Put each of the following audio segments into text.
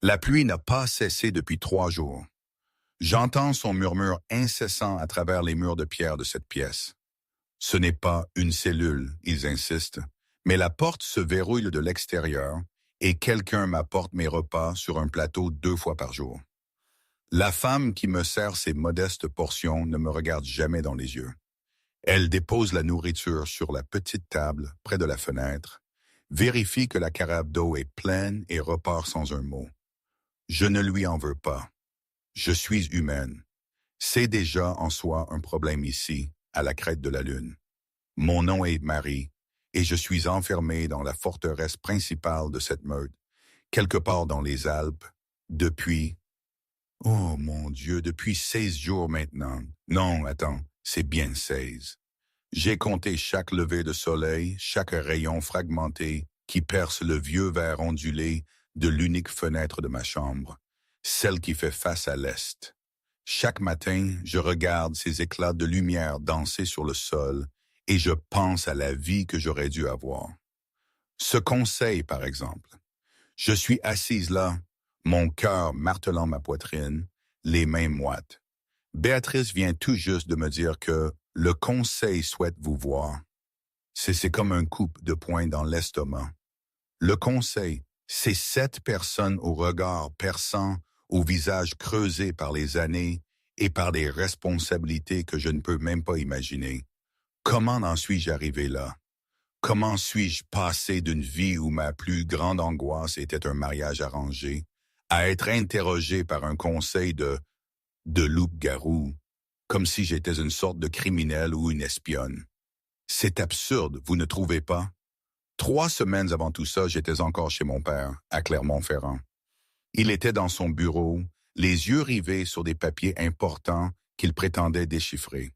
La pluie n'a pas cessé depuis 3 jours. J'entends son murmure incessant à travers les murs de pierre de cette pièce. Ce n'est pas une cellule, ils insistent, mais la porte se verrouille de l'extérieur et quelqu'un m'apporte mes repas sur un plateau 2 fois par jour. La femme qui me sert ces modestes portions ne me regarde jamais dans les yeux. Elle dépose la nourriture sur la petite table près de la fenêtre, vérifie que la carafe d'eau est pleine et repart sans un mot. Je ne lui en veux pas. Je suis humaine. C'est déjà en soi un problème ici, à la crête de la lune. Mon nom est Marie, et je suis enfermée dans la forteresse principale de cette meute, quelque part dans les Alpes, depuis... Oh mon Dieu, depuis 16 jours maintenant. Non, attends, c'est bien 16. J'ai compté chaque lever de soleil, chaque rayon fragmenté qui perce le vieux verre ondulé de l'unique fenêtre de ma chambre, celle qui fait face à l'est. Chaque matin, je regarde ces éclats de lumière danser sur le sol et je pense à la vie que j'aurais dû avoir. Ce conseil, par exemple. Je suis assise là, mon cœur martelant ma poitrine, les mains moites. Béatrice vient tout juste de me dire que le conseil souhaite vous voir. C'est comme un coup de poing dans l'estomac. Le conseil, c'est 7 personnes au regard perçant, au visage creusé par les années et par des responsabilités que je ne peux même pas imaginer. Comment en suis-je arrivé là? Comment suis-je passé d'une vie où ma plus grande angoisse était un mariage arrangé à être interrogé par un conseil de loup-garou, comme si j'étais une sorte de criminel ou une espionne? C'est absurde, vous ne trouvez pas? 3 semaines avant tout ça, j'étais encore chez mon père, à Clermont-Ferrand. Il était dans son bureau, les yeux rivés sur des papiers importants qu'il prétendait déchiffrer.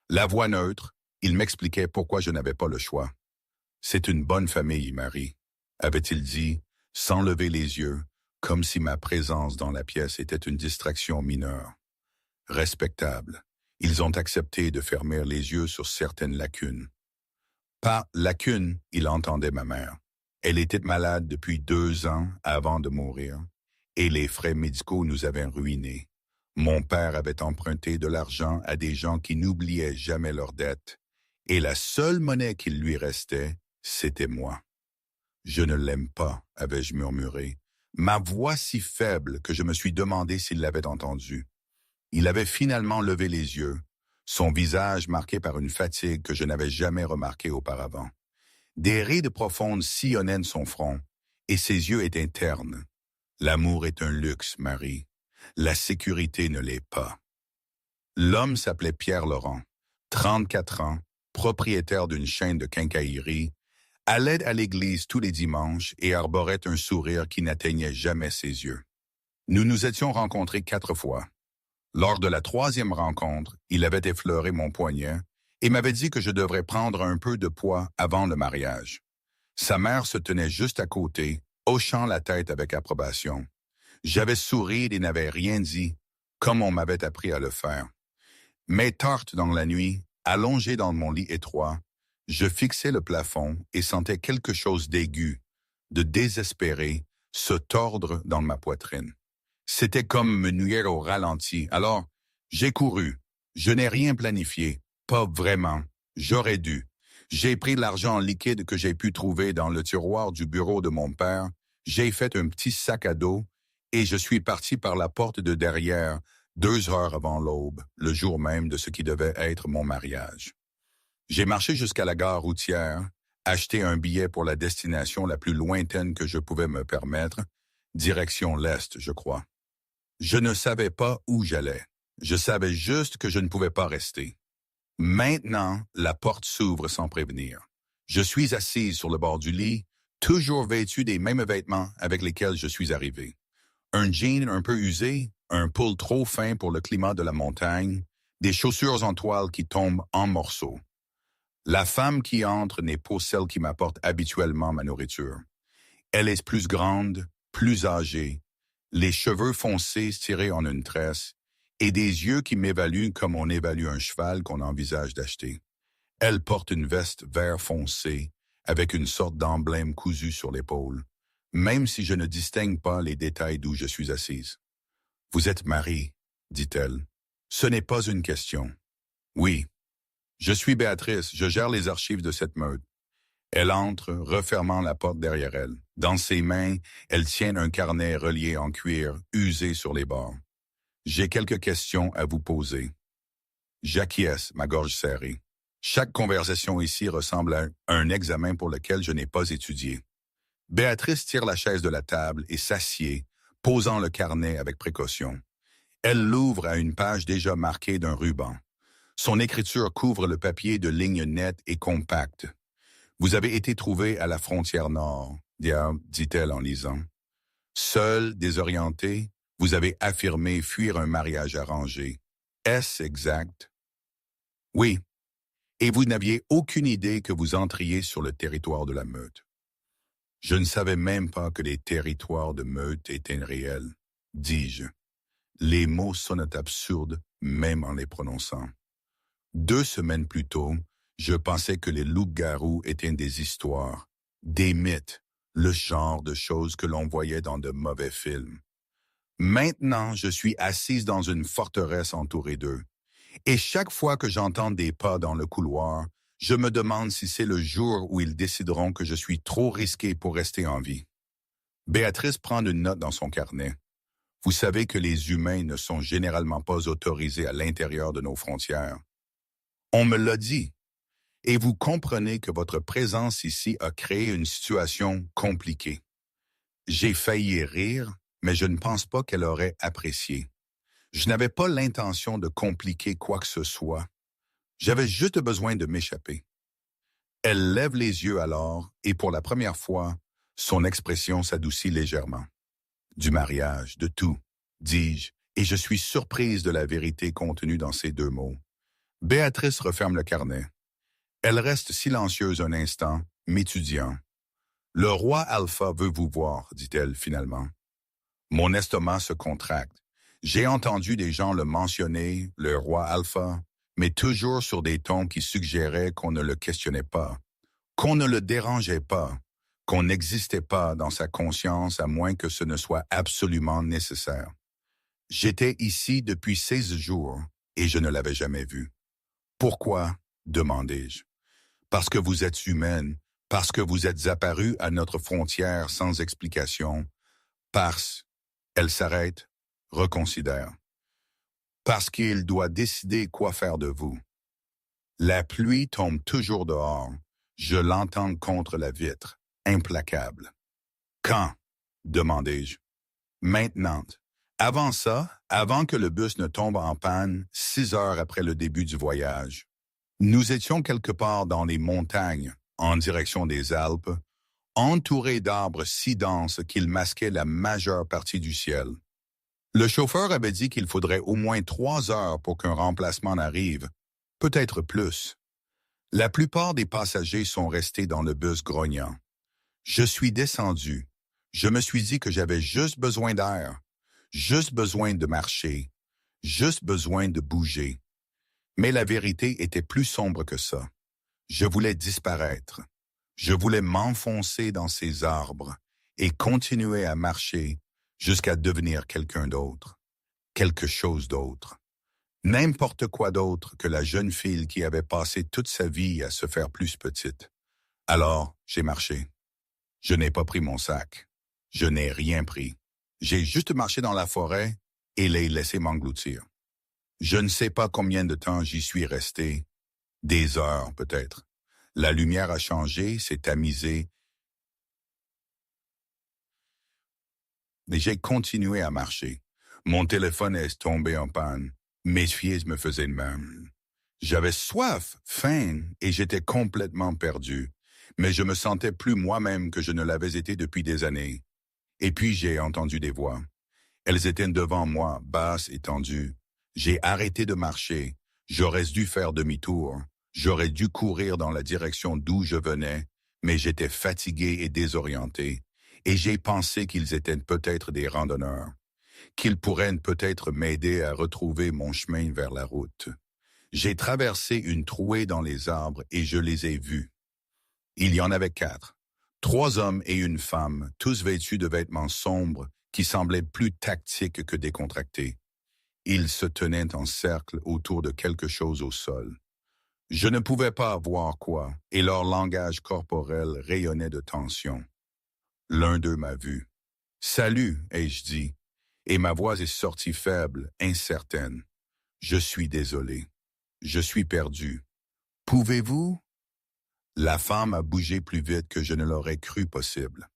La voix neutre, il m'expliquait pourquoi je n'avais pas le choix. C'est une bonne famille, Marie, avait-il dit, sans lever les yeux, comme si ma présence dans la pièce était une distraction mineure. Respectable. Ils ont accepté de fermer les yeux sur certaines lacunes. Par lacune, il entendait ma mère. Elle était malade depuis 2 ans avant de mourir, et les frais médicaux nous avaient ruinés. Mon père avait emprunté de l'argent à des gens qui n'oubliaient jamais leurs dettes, et la seule monnaie qu'il lui restait, c'était moi. Je ne l'aime pas, avais-je murmuré, ma voix si faible que je me suis demandé s'il l'avait entendue. Il avait finalement levé les yeux, son visage marqué par une fatigue que je n'avais jamais remarquée auparavant. Des rides profondes sillonnaient son front, et ses yeux étaient ternes. L'amour est un luxe, Marie. La sécurité ne l'est pas. L'homme s'appelait Pierre Laurent, 34 ans, propriétaire d'une chaîne de quincaillerie, allait à l'église tous les dimanches et arborait un sourire qui n'atteignait jamais ses yeux. Nous nous étions rencontrés 4 fois. Lors de la 3e rencontre, il avait effleuré mon poignet et m'avait dit que je devrais prendre un peu de poids avant le mariage. Sa mère se tenait juste à côté, hochant la tête avec approbation. J'avais souri et n'avais rien dit, comme on m'avait appris à le faire. Mais tarte dans la nuit, allongé dans mon lit étroit, je fixais le plafond et sentais quelque chose d'aigu, de désespéré, se tordre dans ma poitrine. C'était comme me nuire au ralenti. Alors, j'ai couru. Je n'ai rien planifié. Pas vraiment. J'aurais dû. J'ai pris l'argent liquide que j'ai pu trouver dans le tiroir du bureau de mon père. J'ai fait un petit sac à dos et je suis parti par la porte de derrière 2 heures avant l'aube, le jour même de ce qui devait être mon mariage. J'ai marché jusqu'à la gare routière, acheté un billet pour la destination la plus lointaine que je pouvais me permettre, direction l'Est, je crois. Je ne savais pas où j'allais. Je savais juste que je ne pouvais pas rester. Maintenant, la porte s'ouvre sans prévenir. Je suis assise sur le bord du lit, toujours vêtue des mêmes vêtements avec lesquels je suis arrivé. Un jean un peu usé, un pull trop fin pour le climat de la montagne, des chaussures en toile qui tombent en morceaux. La femme qui entre n'est pas celle qui m'apporte habituellement ma nourriture. Elle est plus grande, plus âgée, les cheveux foncés tirés en une tresse, et des yeux qui m'évaluent comme on évalue un cheval qu'on envisage d'acheter. Elle porte une veste vert foncé, avec une sorte d'emblème cousu sur l'épaule. même si je ne distingue pas les détails d'où je suis assise. Vous êtes Marie, dit-elle. Ce n'est pas une question. Oui. Je suis Béatrice, je gère les archives de cette meute. Elle entre, refermant la porte derrière elle. Dans ses mains, elle tient un carnet relié en cuir, usé sur les bords. J'ai quelques questions à vous poser. J'acquiesce, ma gorge serrée. Chaque conversation ici ressemble à un examen pour lequel je n'ai pas étudié. Béatrice tire la chaise de la table et s'assied, posant le carnet avec précaution. Elle l'ouvre à une page déjà marquée d'un ruban. Son écriture couvre le papier de lignes nettes et compactes. Vous avez été trouvé à la frontière nord, dit-elle en lisant. Seul, désorienté, vous avez affirmé fuir un mariage arrangé. Est-ce exact? Oui. Et vous n'aviez aucune idée que vous entriez sur le territoire de la meute. Je ne savais même pas que les territoires de meute étaient réels, dis-je. Les mots sonnent absurdes, même en les prononçant. 2 semaines plus tôt, je pensais que les loups-garous étaient des histoires, des mythes, le genre de choses que l'on voyait dans de mauvais films. Maintenant, je suis assise dans une forteresse entourée d'eux. Et chaque fois que j'entends des pas dans le couloir, je me demande si c'est le jour où ils décideront que je suis trop risqué pour rester en vie. Béatrice prend une note dans son carnet. Vous savez que les humains ne sont généralement pas autorisés à l'intérieur de nos frontières. On me l'a dit. Et vous comprenez que votre présence ici a créé une situation compliquée. J'ai failli rire, mais je ne pense pas qu'elle aurait apprécié. Je n'avais pas l'intention de compliquer quoi que ce soit. J'avais juste besoin de m'échapper. Elle lève les yeux alors, et pour la première fois, son expression s'adoucit légèrement. Du mariage, de tout, dis-je, et je suis surprise de la vérité contenue dans ces 2 mots. Béatrice referme le carnet. Elle reste silencieuse un instant, m'étudiant. Le roi Alpha veut vous voir, dit-elle finalement. Mon estomac se contracte. J'ai entendu des gens le mentionner, le roi Alpha, mais toujours sur des tons qui suggéraient qu'on ne le questionnait pas, qu'on ne le dérangeait pas, qu'on n'existait pas dans sa conscience à moins que ce ne soit absolument nécessaire. J'étais ici depuis 16 jours et je ne l'avais jamais vu. Pourquoi? Demandai-je. Parce que vous êtes humaine, parce que vous êtes apparue à notre frontière sans explication, parce... Elle s'arrête, reconsidère. Parce qu'il doit décider quoi faire de vous. La pluie tombe toujours dehors. Je l'entends contre la vitre, implacable. Quand? Demandai-je. Maintenant. Avant ça, avant que le bus ne tombe en panne, 6 heures après le début du voyage. Nous étions quelque part dans les montagnes, en direction des Alpes, entourés d'arbres si denses qu'ils masquaient la majeure partie du ciel. Le chauffeur avait dit qu'il faudrait au moins 3 heures pour qu'un remplacement n'arrive, peut-être plus. La plupart des passagers sont restés dans le bus grognant. Je suis descendu. Je me suis dit que j'avais juste besoin d'air, juste besoin de marcher, juste besoin de bouger. Mais la vérité était plus sombre que ça. Je voulais disparaître. Je voulais m'enfoncer dans ces arbres et continuer à marcher jusqu'à devenir quelqu'un d'autre, quelque chose d'autre. N'importe quoi d'autre que la jeune fille qui avait passé toute sa vie à se faire plus petite. Alors, j'ai marché. Je n'ai pas pris mon sac. Je n'ai rien pris. J'ai juste marché dans la forêt et l'ai laissé m'engloutir. Je ne sais pas combien de temps j'y suis resté. Des heures, peut-être. La lumière a changé, s'est tamisée. Mais j'ai continué à marcher. Mon téléphone est tombé en panne. Mes pieds me faisaient de même. J'avais soif, faim, et j'étais complètement perdu. Mais je me sentais plus moi-même que je ne l'avais été depuis des années. Et puis j'ai entendu des voix. Elles étaient devant moi, basses et tendues. J'ai arrêté de marcher. J'aurais dû faire demi-tour. J'aurais dû courir dans la direction d'où je venais, mais j'étais fatigué et désorienté, et j'ai pensé qu'ils étaient peut-être des randonneurs, qu'ils pourraient peut-être m'aider à retrouver mon chemin vers la route. J'ai traversé une trouée dans les arbres et je les ai vus. Il y en avait 4, 3 hommes et une femme, tous vêtus de vêtements sombres qui semblaient plus tactiques que décontractés. Ils se tenaient en cercle autour de quelque chose au sol. Je ne pouvais pas voir quoi, et leur langage corporel rayonnait de tension. L'un d'eux m'a vu. « Salut », ai-je dit, et ma voix est sortie faible, incertaine. « Je suis désolé. Je suis perdu. Pouvez-vous » La femme a bougé plus vite que je ne l'aurais cru possible.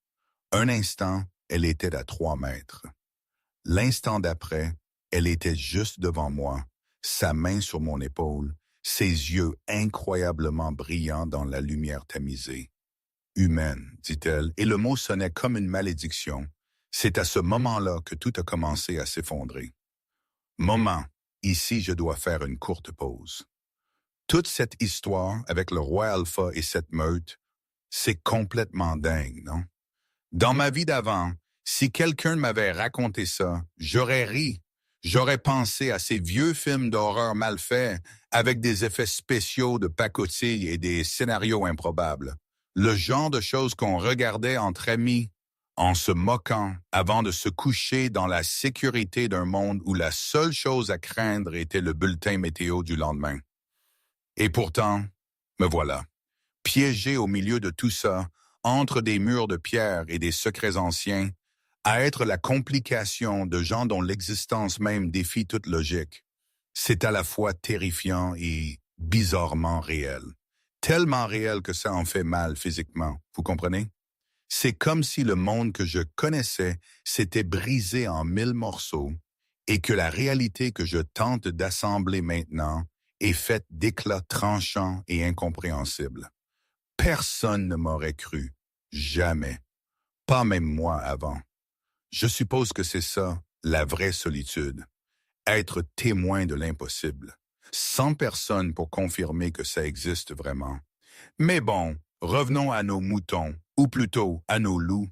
Un instant, elle était à 3 mètres. L'instant d'après, elle était juste devant moi, sa main sur mon épaule, ses yeux incroyablement brillants dans la lumière tamisée. « Humaine », dit-elle, et le mot sonnait comme une malédiction. C'est à ce moment-là que tout a commencé à s'effondrer. Moment, ici je dois faire une courte pause. Toute cette histoire avec le roi Alpha et cette meute, c'est complètement dingue, non? Dans ma vie d'avant, si quelqu'un m'avait raconté ça, j'aurais ri. J'aurais pensé à ces vieux films d'horreur mal faits avec des effets spéciaux de pacotille et des scénarios improbables. Le genre de choses qu'on regardait entre amis, en se moquant avant de se coucher dans la sécurité d'un monde où la seule chose à craindre était le bulletin météo du lendemain. Et pourtant, me voilà, piégé au milieu de tout ça, entre des murs de pierre et des secrets anciens, à être la complication de gens dont l'existence même défie toute logique. C'est à la fois terrifiant et bizarrement réel. Tellement réel que ça en fait mal physiquement, vous comprenez? C'est comme si le monde que je connaissais s'était brisé en 1000 morceaux et que la réalité que je tente d'assembler maintenant est faite d'éclats tranchants et incompréhensibles. Personne ne m'aurait cru. Jamais. Pas même moi avant. Je suppose que c'est ça, la vraie solitude. Être témoin de l'impossible. Sans personne pour confirmer que ça existe vraiment. Mais bon, revenons à nos moutons, ou plutôt à nos loups.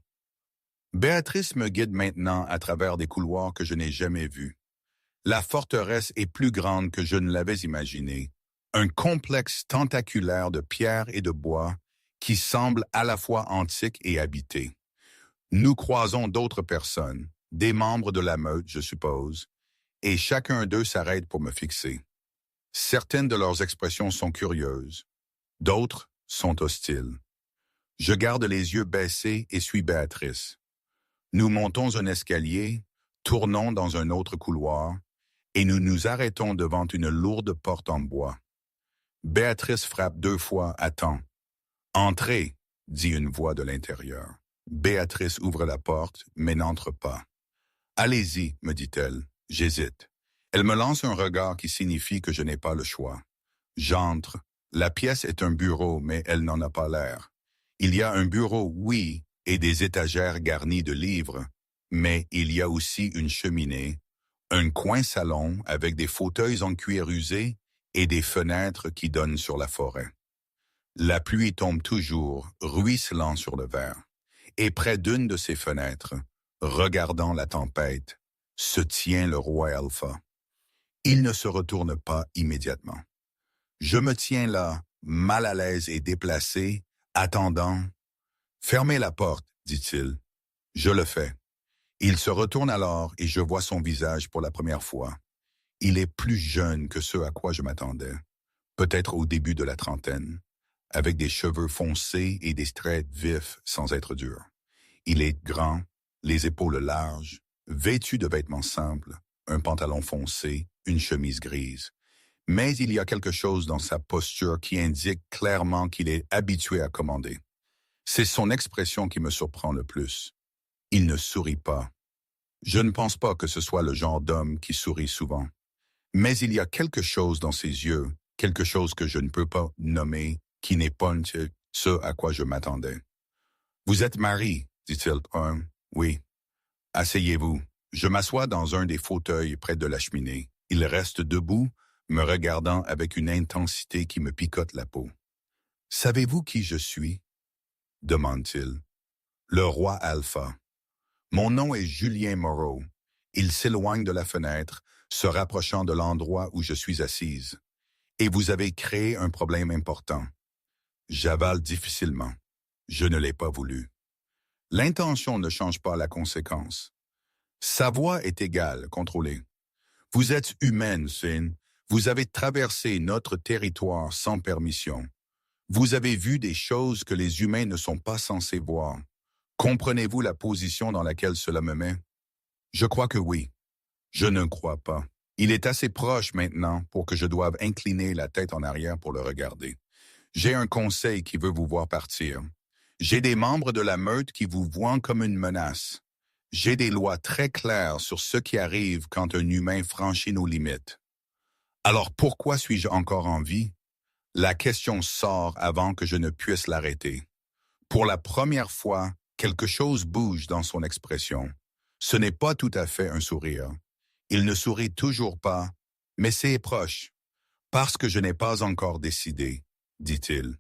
Béatrice me guide maintenant à travers des couloirs que je n'ai jamais vus. La forteresse est plus grande que je ne l'avais imaginé. Un complexe tentaculaire de pierre et de bois qui semble à la fois antique et habité. Nous croisons d'autres personnes, des membres de la meute, je suppose, et chacun d'eux s'arrête pour me fixer. Certaines de leurs expressions sont curieuses, d'autres sont hostiles. Je garde les yeux baissés et suis Béatrice. Nous montons un escalier, tournons dans un autre couloir, et nous nous arrêtons devant une lourde porte en bois. Béatrice frappe 2 fois à temps. « Entrez », dit une voix de l'intérieur. Béatrice ouvre la porte, mais n'entre pas. « Allez-y », me dit-elle. J'hésite. Elle me lance un regard qui signifie que je n'ai pas le choix. J'entre. La pièce est un bureau, mais elle n'en a pas l'air. Il y a un bureau, oui, et des étagères garnies de livres, mais il y a aussi une cheminée, un coin salon avec des fauteuils en cuir usé et des fenêtres qui donnent sur la forêt. La pluie tombe toujours, ruisselant sur le verre, et près d'une de ces fenêtres, regardant la tempête, se tient le roi Alpha. Il ne se retourne pas immédiatement. Je me tiens là, mal à l'aise et déplacé, attendant. « Fermez la porte », dit-il. Je le fais. Il se retourne alors et je vois son visage pour la première fois. Il est plus jeune que ce à quoi je m'attendais, peut-être au début de la trentaine, avec des cheveux foncés et des traits vifs sans être durs. Il est grand, les épaules larges, vêtu de vêtements simples, un pantalon foncé, une chemise grise. Mais il y a quelque chose dans sa posture qui indique clairement qu'il est habitué à commander. C'est son expression qui me surprend le plus. Il ne sourit pas. Je ne pense pas que ce soit le genre d'homme qui sourit souvent. Mais il y a quelque chose dans ses yeux, quelque chose que je ne peux pas nommer, qui n'est pas ce à quoi je m'attendais. « Vous êtes marié ?» dit-il. « Oui. » « Asseyez-vous. » Je m'assois dans un des fauteuils près de la cheminée. Il reste debout, me regardant avec une intensité qui me picote la peau. « Savez-vous qui je suis ?» demande-t-il. « Le roi Alpha. Mon nom est Julien Moreau. » Il s'éloigne de la fenêtre, se rapprochant de l'endroit où je suis assise. « Et vous avez créé un problème important. » J'avale difficilement. Je ne l'ai pas voulu. L'intention ne change pas la conséquence. Sa voix est égale, contrôlée. Vous êtes humaine, Sin. Vous avez traversé notre territoire sans permission. Vous avez vu des choses que les humains ne sont pas censés voir. Comprenez-vous la position dans laquelle cela me met? Je crois que oui. Je ne crois pas. Il est assez proche maintenant pour que je doive incliner la tête en arrière pour le regarder. J'ai un conseil qui veut vous voir partir. J'ai des membres de la meute qui vous voient comme une menace. J'ai des lois très claires sur ce qui arrive quand un humain franchit nos limites. Alors pourquoi suis-je encore en vie? La question sort avant que je ne puisse l'arrêter. Pour la première fois, quelque chose bouge dans son expression. Ce n'est pas tout à fait un sourire. Il ne sourit toujours pas, mais c'est proche. Parce que je n'ai pas encore décidé, dit-il.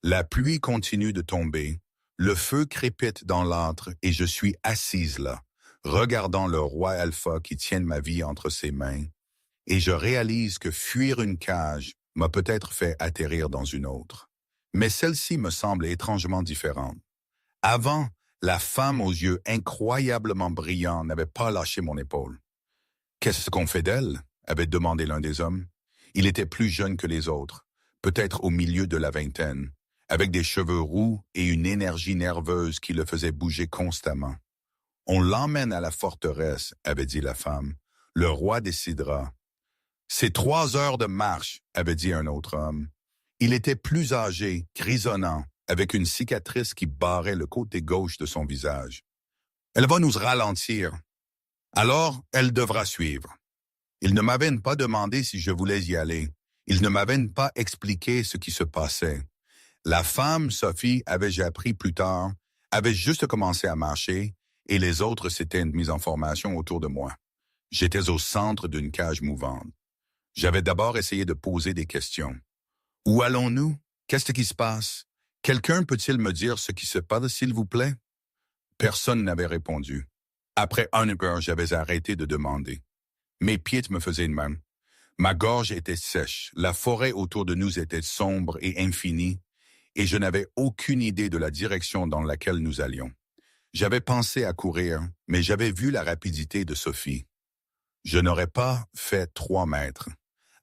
La pluie continue de tomber, le feu crépite dans l'âtre et je suis assise là, regardant le roi Alpha qui tient ma vie entre ses mains, et je réalise que fuir une cage m'a peut-être fait atterrir dans une autre. Mais celle-ci me semble étrangement différente. Avant, la femme aux yeux incroyablement brillants n'avait pas lâché mon épaule. « Qu'est-ce qu'on fait d'elle ?» avait demandé l'un des hommes. Il était plus jeune que les autres, peut-être au milieu de la vingtaine, avec des cheveux roux et une énergie nerveuse qui le faisait bouger constamment. « On l'emmène à la forteresse, avait dit la femme. Le roi décidera. »« C'est 3 heures de marche, avait dit un autre homme. Il était plus âgé, grisonnant, avec une cicatrice qui barrait le côté gauche de son visage. « Elle va nous ralentir. Alors, elle devra suivre. » Il ne m'avait pas demandé si je voulais y aller. Il ne m'avait pas expliqué ce qui se passait. La femme, Sophie, avais-je appris plus tard, avait juste commencé à marcher et les autres s'étaient mis en formation autour de moi. J'étais au centre d'une cage mouvante. J'avais d'abord essayé de poser des questions. Où allons-nous? Qu'est-ce qui se passe? Quelqu'un peut-il me dire ce qui se passe, s'il vous plaît? Personne n'avait répondu. Après 1 heure, j'avais arrêté de demander. Mes pieds me faisaient de même. Ma gorge était sèche, la forêt autour de nous était sombre et infinie, et je n'avais aucune idée de la direction dans laquelle nous allions. J'avais pensé à courir, mais j'avais vu la rapidité de Sophie. Je n'aurais pas fait 3 mètres.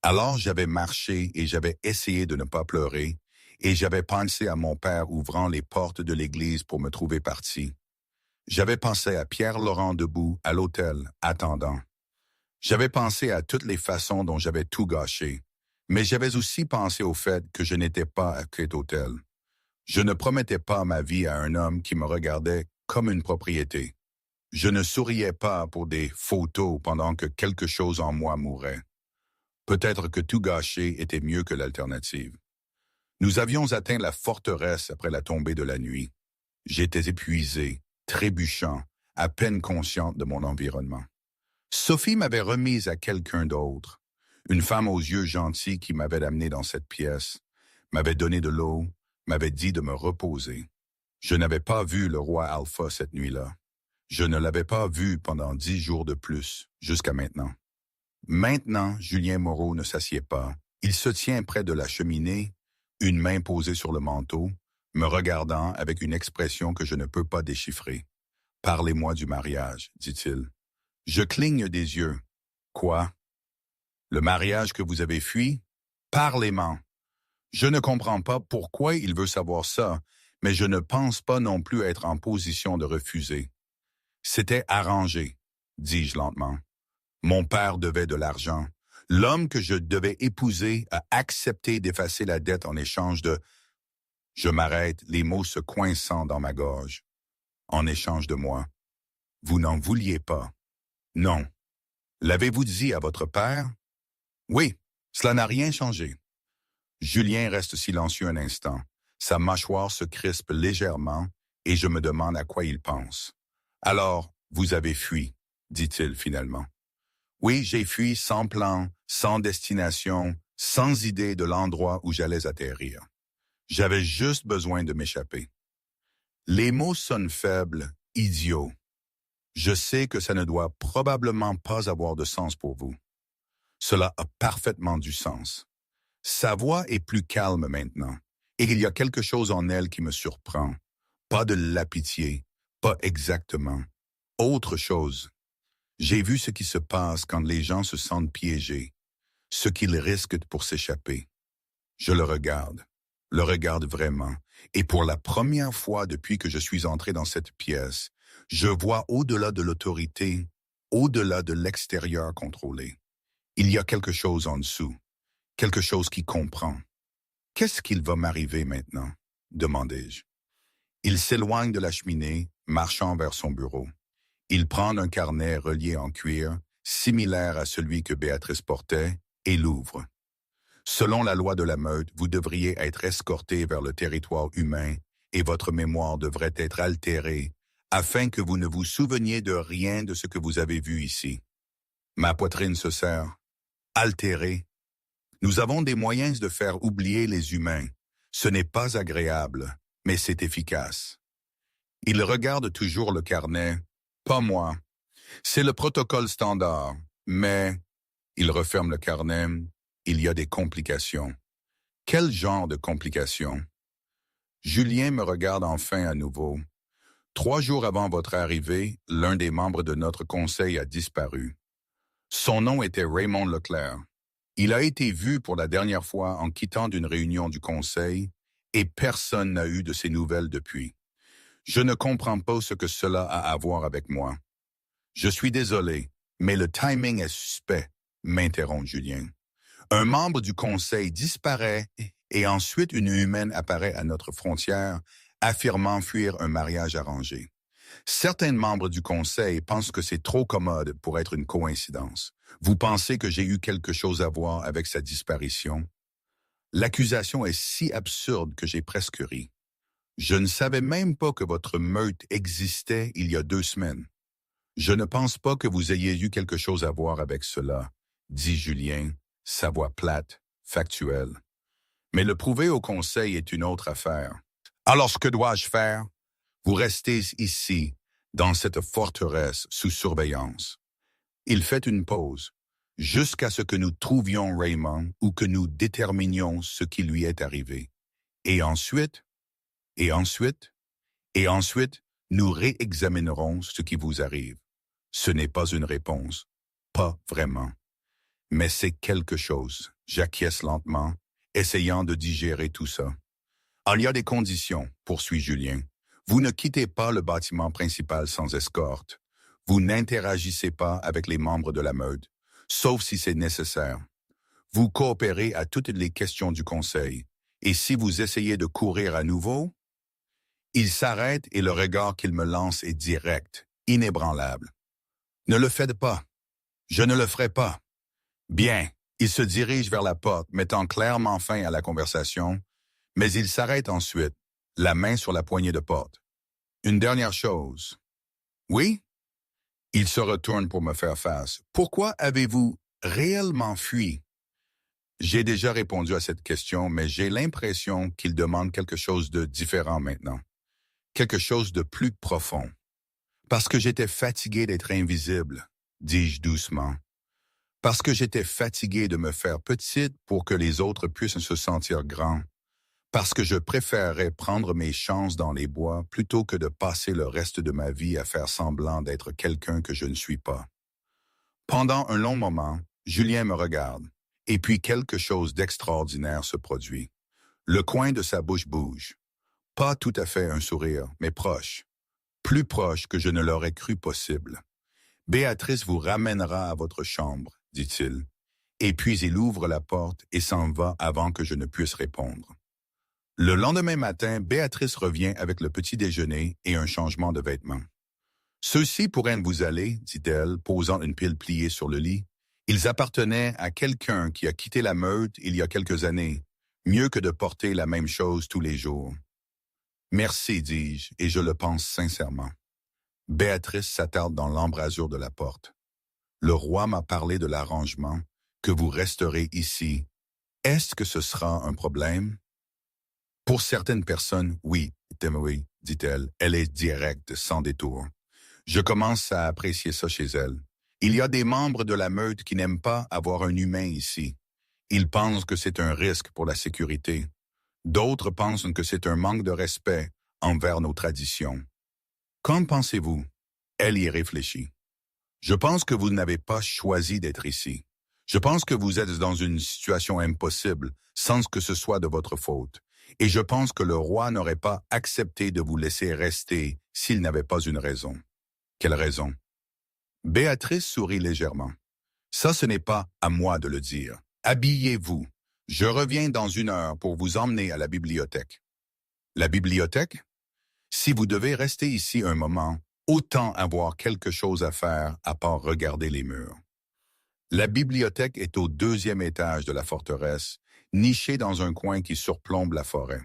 Alors j'avais marché et j'avais essayé de ne pas pleurer, et j'avais pensé à mon père ouvrant les portes de l'église pour me trouver parti. J'avais pensé à Pierre-Laurent debout à l'autel, attendant. J'avais pensé à toutes les façons dont j'avais tout gâché, mais j'avais aussi pensé au fait que je n'étais pas à Quai d'Hôtel. Je ne promettais pas ma vie à un homme qui me regardait comme une propriété. Je ne souriais pas pour des photos pendant que quelque chose en moi mourait. Peut-être que tout gâcher était mieux que l'alternative. Nous avions atteint la forteresse après la tombée de la nuit. J'étais épuisé, trébuchant, à peine consciente de mon environnement. Sophie m'avait remise à quelqu'un d'autre, une femme aux yeux gentils qui m'avait amené dans cette pièce, m'avait donné de l'eau, m'avait dit de me reposer. Je n'avais pas vu le roi Alpha cette nuit-là. Je ne l'avais pas vu pendant 10 jours de plus, jusqu'à maintenant. Maintenant, Julien Moreau ne s'assied pas. Il se tient près de la cheminée, une main posée sur le manteau, me regardant avec une expression que je ne peux pas déchiffrer. « Parlez-moi du mariage, dit-il. Je cligne des yeux. Quoi? Le mariage que vous avez fui? Parlez-moi. Je ne comprends pas pourquoi il veut savoir ça, mais je ne pense pas non plus être en position de refuser. C'était arrangé, dis-je lentement. Mon père devait de l'argent. L'homme que je devais épouser a accepté d'effacer la dette en échange de... Je m'arrête, les mots se coinçant dans ma gorge. En échange de moi. Vous n'en vouliez pas. Non. L'avez-vous dit à votre père? Oui, cela n'a rien changé. Julien reste silencieux un instant. Sa mâchoire se crispe légèrement et je me demande à quoi il pense. Alors, vous avez fui, dit-il finalement. Oui, j'ai fui sans plan, sans destination, sans idée de l'endroit où j'allais atterrir. J'avais juste besoin de m'échapper. Les mots sonnent faibles, idiots. Je sais que ça ne doit probablement pas avoir de sens pour vous. Cela a parfaitement du sens. Sa voix est plus calme maintenant, et il y a quelque chose en elle qui me surprend. Pas de la pitié, pas exactement. Autre chose. J'ai vu ce qui se passe quand les gens se sentent piégés, ce qu'ils risquent pour s'échapper. Je le regarde vraiment, et pour la première fois depuis que je suis entré dans cette pièce, je vois au-delà de l'autorité, au-delà de l'extérieur contrôlé. Il y a quelque chose en dessous, quelque chose qui comprend. Qu'est-ce qu'il va m'arriver maintenant? Demandai-je. Il s'éloigne de la cheminée, marchant vers son bureau. Il prend un carnet relié en cuir, similaire à celui que Béatrice portait, et l'ouvre. Selon la loi de la meute, vous devriez être escorté vers le territoire humain et votre mémoire devrait être altérée afin que vous ne vous souveniez de rien de ce que vous avez vu ici. Ma poitrine se serre. Altérée. Nous avons des moyens de faire oublier les humains. Ce n'est pas agréable, mais c'est efficace. Il regarde toujours le carnet. Pas moi. C'est le protocole standard, mais il referme le carnet. Il y a des complications. Quel genre de complications? Julien me regarde enfin à nouveau. 3 jours avant votre arrivée, l'un des membres de notre conseil a disparu. Son nom était Raymond Leclerc. Il a été vu pour la dernière fois en quittant d'une réunion du conseil et personne n'a eu de ses nouvelles depuis. Je ne comprends pas ce que cela a à voir avec moi. Je suis désolé, mais le timing est suspect, m'interrompt Julien. Un membre du conseil disparaît et ensuite une humaine apparaît à notre frontière, affirmant fuir un mariage arrangé. Certains membres du conseil pensent que c'est trop commode pour être une coïncidence. Vous pensez que j'ai eu quelque chose à voir avec sa disparition? L'accusation est si absurde que j'ai presque ri. Je ne savais même pas que votre meute existait il y a 2 semaines. Je ne pense pas que vous ayez eu quelque chose à voir avec cela, dit Julien, sa voix plate, factuelle. Mais le prouver au conseil est une autre affaire. Alors, que dois-je faire? Vous restez ici, dans cette forteresse, sous surveillance. Il fait une pause, jusqu'à ce que nous trouvions Raymond ou que nous déterminions ce qui lui est arrivé. Et ensuite, et ensuite, et ensuite, nous réexaminerons ce qui vous arrive. Ce n'est pas une réponse. Pas vraiment. Mais c'est quelque chose. J'acquiesce lentement, essayant de digérer tout ça. Il y a des conditions, poursuit Julien. Vous ne quittez pas le bâtiment principal sans escorte. Vous n'interagissez pas avec les membres de la meute, sauf si c'est nécessaire. Vous coopérez à toutes les questions du conseil. Et si vous essayez de courir à nouveau, il s'arrête et le regard qu'il me lance est direct, inébranlable. Ne le faites pas. Je ne le ferai pas. Bien, il se dirige vers la porte, mettant clairement fin à la conversation, mais il s'arrête ensuite, la main sur la poignée de porte. Une dernière chose. Oui? Il se retourne pour me faire face. Pourquoi avez-vous réellement fui? J'ai déjà répondu à cette question, mais j'ai l'impression qu'il demande quelque chose de différent maintenant. Quelque chose de plus profond. Parce que j'étais fatigué d'être invisible, dis-je doucement. Parce que j'étais fatigué de me faire petite pour que les autres puissent se sentir grands. Parce que je préférerais prendre mes chances dans les bois plutôt que de passer le reste de ma vie à faire semblant d'être quelqu'un que je ne suis pas. Pendant un long moment, Julien me regarde, et puis quelque chose d'extraordinaire se produit. Le coin de sa bouche bouge. Pas tout à fait un sourire, mais proche. Plus proche que je ne l'aurais cru possible. Béatrice vous ramènera à votre chambre, dit-il. Et puis il ouvre la porte et s'en va avant que je ne puisse répondre. Le lendemain matin, Béatrice revient avec le petit déjeuner et un changement de vêtements. Ceux-ci pourraient vous aller, dit-elle, posant une pile pliée sur le lit. Ils appartenaient à quelqu'un qui a quitté la meute il y a quelques années, mieux que de porter la même chose tous les jours. Merci, dis-je, et je le pense sincèrement. Béatrice s'attarde dans l'embrasure de la porte. Le roi m'a parlé de l'arrangement, que vous resterez ici. Est-ce que ce sera un problème? Pour certaines personnes, oui, dit-elle. Elle est directe, sans détour. Je commence à apprécier ça chez elle. Il y a des membres de la meute qui n'aiment pas avoir un humain ici. Ils pensent que c'est un risque pour la sécurité. D'autres pensent que c'est un manque de respect, envers nos traditions. Qu'en pensez-vous? Elle y réfléchit. Je pense que vous n'avez pas choisi d'être ici. Je pense que vous êtes dans une situation impossible, sans que ce soit de votre faute. Et je pense que le roi n'aurait pas accepté de vous laisser rester s'il n'avait pas une raison. Quelle raison? Béatrice sourit légèrement. Ça, ce n'est pas à moi de le dire. Habillez-vous. Je reviens dans 1 heure pour vous emmener à la bibliothèque. La bibliothèque? Si vous devez rester ici un moment, autant avoir quelque chose à faire à part regarder les murs. La bibliothèque est au 2e étage de la forteresse, nichée dans un coin qui surplombe la forêt.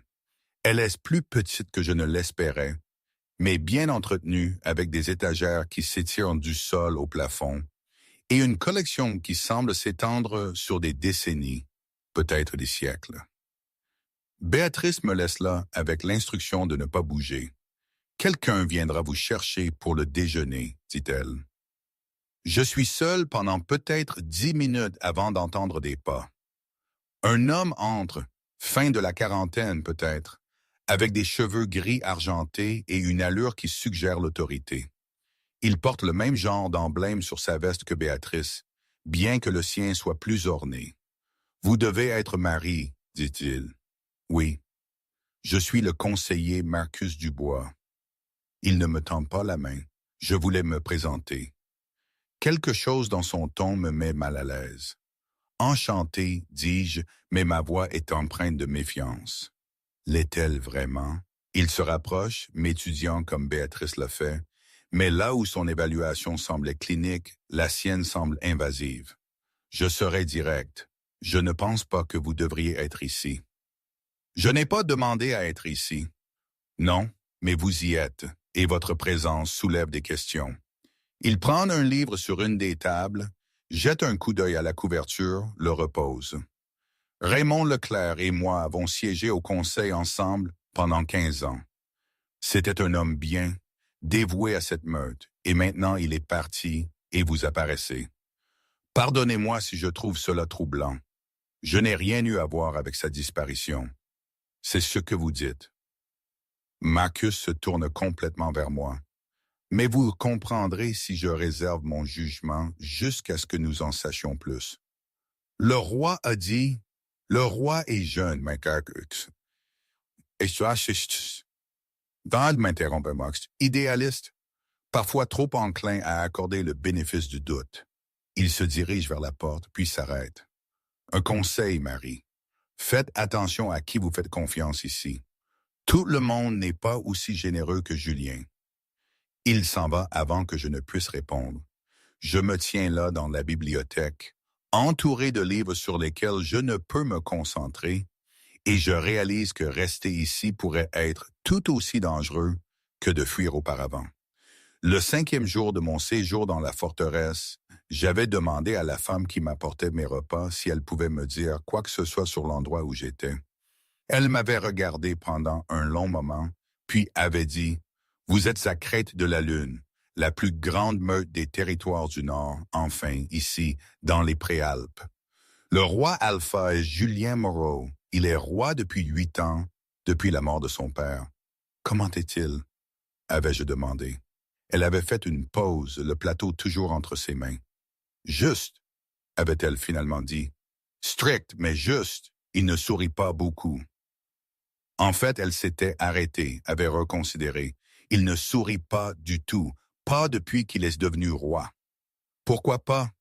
Elle est plus petite que je ne l'espérais, mais bien entretenue avec des étagères qui s'étirent du sol au plafond et une collection qui semble s'étendre sur des décennies, peut-être des siècles. Béatrice me laisse là avec l'instruction de ne pas bouger. Quelqu'un viendra vous chercher pour le déjeuner, dit-elle. Je suis seul pendant peut-être 10 minutes avant d'entendre des pas. Un homme entre, fin de la quarantaine peut-être, avec des cheveux gris argentés et une allure qui suggère l'autorité. Il porte le même genre d'emblème sur sa veste que Béatrice, bien que le sien soit plus orné. « Vous devez être Marie, dit-il. »« Oui. Je suis le conseiller Marcus Dubois. » Il ne me tend pas la main. Je voulais me présenter. Quelque chose dans son ton me met mal à l'aise. Enchanté, dis-je, mais ma voix est empreinte de méfiance. L'est-elle vraiment? Il se rapproche, m'étudiant comme Béatrice le fait, mais là où son évaluation semblait clinique, la sienne semble invasive. Je serai direct. Je ne pense pas que vous devriez être ici. Je n'ai pas demandé à être ici. Non, mais vous y êtes, et votre présence soulève des questions. Il prend un livre sur une des tables, jette un coup d'œil à la couverture, le repose. Raymond Leclerc et moi avons siégé au conseil ensemble pendant 15 ans. C'était un homme bien, dévoué à cette meute, et maintenant il est parti et vous apparaissez. Pardonnez-moi si je trouve cela troublant. Je n'ai rien eu à voir avec sa disparition. C'est ce que vous dites. Marcus se tourne complètement vers moi. Mais vous comprendrez si je réserve mon jugement jusqu'à ce que nous en sachions plus. Le roi a dit, le roi est jeune, Marcus. Et ça, c'est... m'interrompre Max, idéaliste, parfois trop enclin à accorder le bénéfice du doute. Il se dirige vers la porte, puis s'arrête. Un conseil, Marie. Faites attention à qui vous faites confiance ici. Tout le monde n'est pas aussi généreux que Julien. Il s'en va avant que je ne puisse répondre. Je me tiens là dans la bibliothèque, entouré de livres sur lesquels je ne peux me concentrer, et je réalise que rester ici pourrait être tout aussi dangereux que de fuir auparavant. Le 5e jour de mon séjour dans la forteresse, j'avais demandé à la femme qui m'apportait mes repas si elle pouvait me dire quoi que ce soit sur l'endroit où j'étais. Elle m'avait regardé pendant un long moment, puis avait dit « Vous êtes à Crête de la Lune, la plus grande meute des territoires du Nord, enfin, ici, dans les Préalpes. Le roi Alpha est Julien Moreau. Il est roi depuis 8 ans, depuis la mort de son père. Comment est-il? » avais-je demandé. Elle avait fait une pause, le plateau toujours entre ses mains. « Juste, » avait-elle finalement dit. « Strict, mais juste. Il ne sourit pas beaucoup. » En fait, elle s'était arrêtée, avait reconsidéré. Il ne sourit pas du tout, pas depuis qu'il est devenu roi. Pourquoi pas?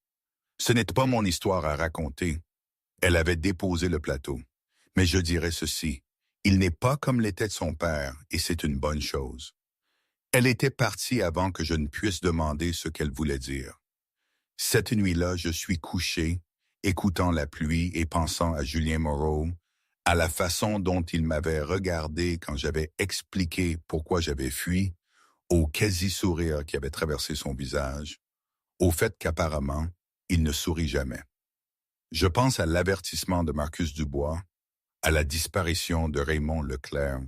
Ce n'est pas mon histoire à raconter. Elle avait déposé le plateau. Mais je dirais ceci, il n'est pas comme l'était son père, et c'est une bonne chose. Elle était partie avant que je ne puisse demander ce qu'elle voulait dire. Cette nuit-là, je suis couché, écoutant la pluie et pensant à Julien Moreau, à la façon dont il m'avait regardé quand j'avais expliqué pourquoi j'avais fui, au quasi-sourire qui avait traversé son visage, au fait qu'apparemment, il ne sourit jamais. Je pense à l'avertissement de Marcus Dubois, à la disparition de Raymond Leclerc,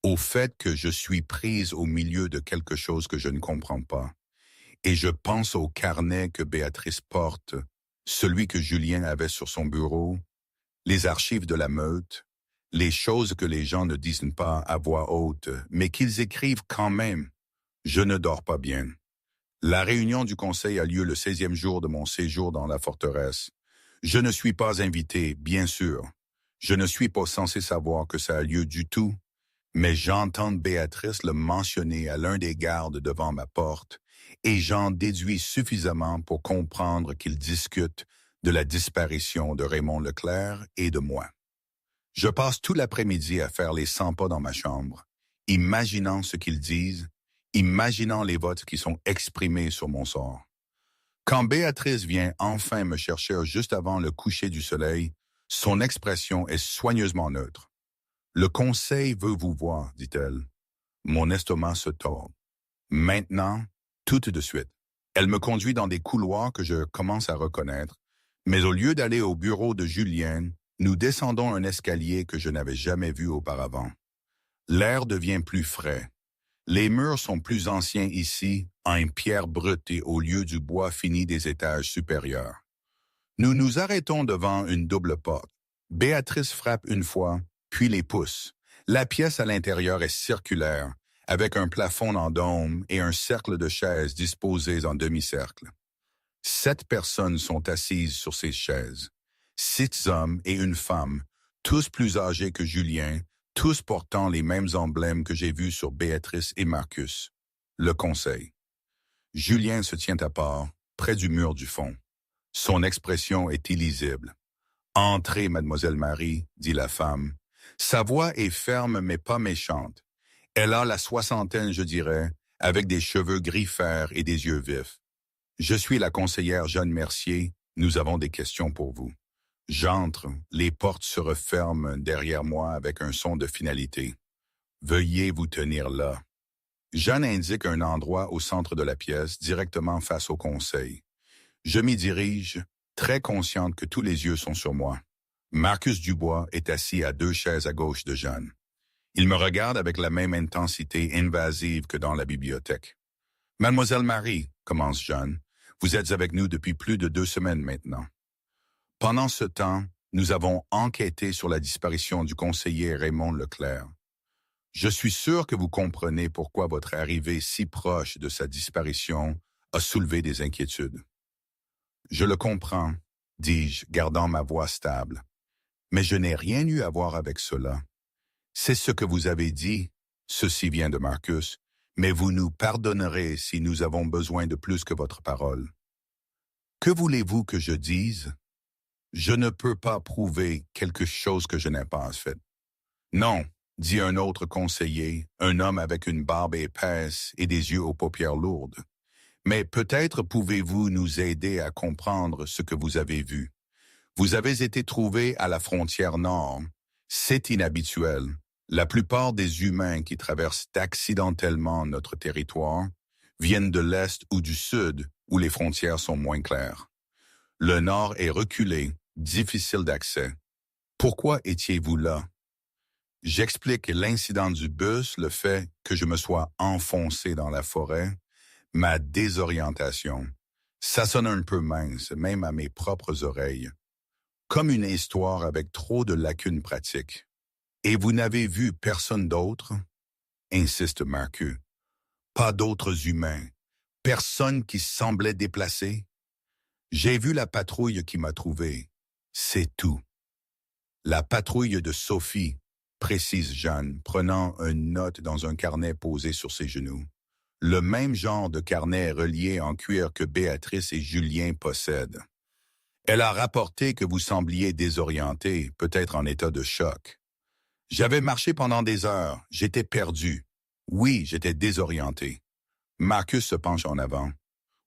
au fait que je suis prise au milieu de quelque chose que je ne comprends pas. Et je pense au carnet que Béatrice porte, celui que Julien avait sur son bureau, les archives de la meute, Les choses que les gens ne disent pas à voix haute, mais qu'ils écrivent quand même. Je ne dors pas bien. La réunion du conseil a lieu le 16e jour de mon séjour dans la forteresse. Je ne suis pas invité, bien sûr. Je ne suis pas censé savoir que ça a lieu du tout, mais j'entends Béatrice le mentionner à l'un des gardes devant ma porte, et j'en déduis suffisamment pour comprendre qu'ils discutent de la disparition de Raymond Leclerc et de moi. Je passe tout l'après-midi à faire les 100 pas dans ma chambre, imaginant ce qu'ils disent, imaginant les votes qui sont exprimés sur mon sort. Quand Béatrice vient enfin me chercher juste avant le coucher du soleil, son expression est soigneusement neutre. « Le conseil veut vous voir, dit-elle. » Mon estomac se tord. Maintenant, tout de suite. Elle me conduit dans des couloirs que je commence à reconnaître, mais au lieu d'aller au bureau de Julien, nous descendons un escalier que je n'avais jamais vu auparavant. L'air devient plus frais. Les murs sont plus anciens ici, en pierre brute et au lieu du bois fini des étages supérieurs. Nous nous arrêtons devant une double porte. Béatrice frappe une fois, puis les pousse. La pièce à l'intérieur est circulaire, avec un plafond en dôme et un cercle de chaises disposées en demi-cercle. 7 personnes sont assises sur ces chaises. 6 hommes et une femme, tous plus âgés que Julien, tous portant les mêmes emblèmes que j'ai vus sur Béatrice et Marcus. Le conseil. Julien se tient à part, près du mur du fond. Son expression est illisible. « Entrez, mademoiselle Marie, dit la femme. Sa voix est ferme mais pas méchante. Elle a la soixantaine, je dirais, avec des cheveux gris-fer et des yeux vifs. Je suis la conseillère Jeanne Mercier, nous avons des questions pour vous. J'entre, les portes se referment derrière moi avec un son de finalité. Veuillez vous tenir là. Jeanne indique un endroit au centre de la pièce, directement face au conseil. Je m'y dirige, très consciente que tous les yeux sont sur moi. Marcus Dubois est assis à 2 chaises à gauche de Jeanne. Il me regarde avec la même intensité invasive que dans la bibliothèque. « Mademoiselle Marie, commence Jeanne, vous êtes avec nous depuis plus de 2 semaines maintenant. Pendant ce temps, nous avons enquêté sur la disparition du conseiller Raymond Leclerc. Je suis sûr que vous comprenez pourquoi votre arrivée si proche de sa disparition a soulevé des inquiétudes. Je le comprends, dis-je, gardant ma voix stable. Mais je n'ai rien eu à voir avec cela. C'est ce que vous avez dit, ceci vient de Marcus, mais vous nous pardonnerez si nous avons besoin de plus que votre parole. Que voulez-vous que je dise? Je ne peux pas prouver quelque chose que je n'ai pas fait. Non, dit un autre conseiller, un homme avec une barbe épaisse et des yeux aux paupières lourdes. Mais peut-être pouvez-vous nous aider à comprendre ce que vous avez vu. Vous avez été trouvé à la frontière nord. C'est inhabituel. La plupart des humains qui traversent accidentellement notre territoire viennent de l'Est ou du Sud, où les frontières sont moins claires. Le Nord est reculé, difficile d'accès. Pourquoi étiez-vous là? J'explique l'incident du bus, le fait que je me sois enfoncé dans la forêt, ma désorientation. Ça sonne un peu mince, même à mes propres oreilles. Comme une histoire avec trop de lacunes pratiques. Et vous n'avez vu personne d'autre? Insiste Marcus. Pas d'autres humains. Personne qui semblait déplacé? J'ai vu la patrouille qui m'a trouvé. C'est tout. La patrouille de Sophie, précise Jeanne, prenant une note dans un carnet posé sur ses genoux. Le même genre de carnet relié en cuir que Béatrice et Julien possèdent. Elle a rapporté que vous sembliez désorienté, peut-être en état de choc. J'avais marché pendant des heures, j'étais perdu. Oui, j'étais désorienté. Marcus se penche en avant.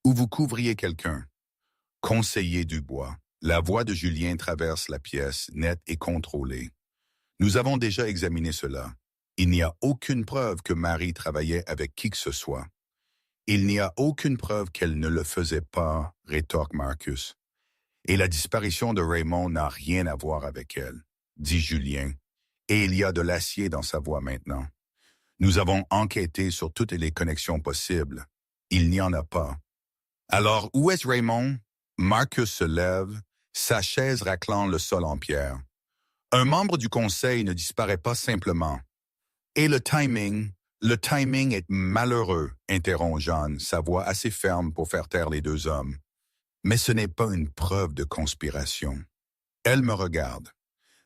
Ou vous couvriez quelqu'un. Conseiller Dubois. La voix de Julien traverse la pièce, nette et contrôlée. Nous avons déjà examiné cela. Il n'y a aucune preuve que Marie travaillait avec qui que ce soit. Il n'y a aucune preuve qu'elle ne le faisait pas, rétorque Marcus. Et la disparition de Raymond n'a rien à voir avec elle, dit Julien. Et il y a de l'acier dans sa voix maintenant. Nous avons enquêté sur toutes les connexions possibles. Il n'y en a pas. Alors, où est Raymond? Marcus se lève, sa chaise raclant le sol en pierre. Un membre du conseil ne disparaît pas simplement. Et le timing est malheureux, interrompt Jeanne, sa voix assez ferme pour faire taire les deux hommes. Mais ce n'est pas une preuve de conspiration. Elle me regarde.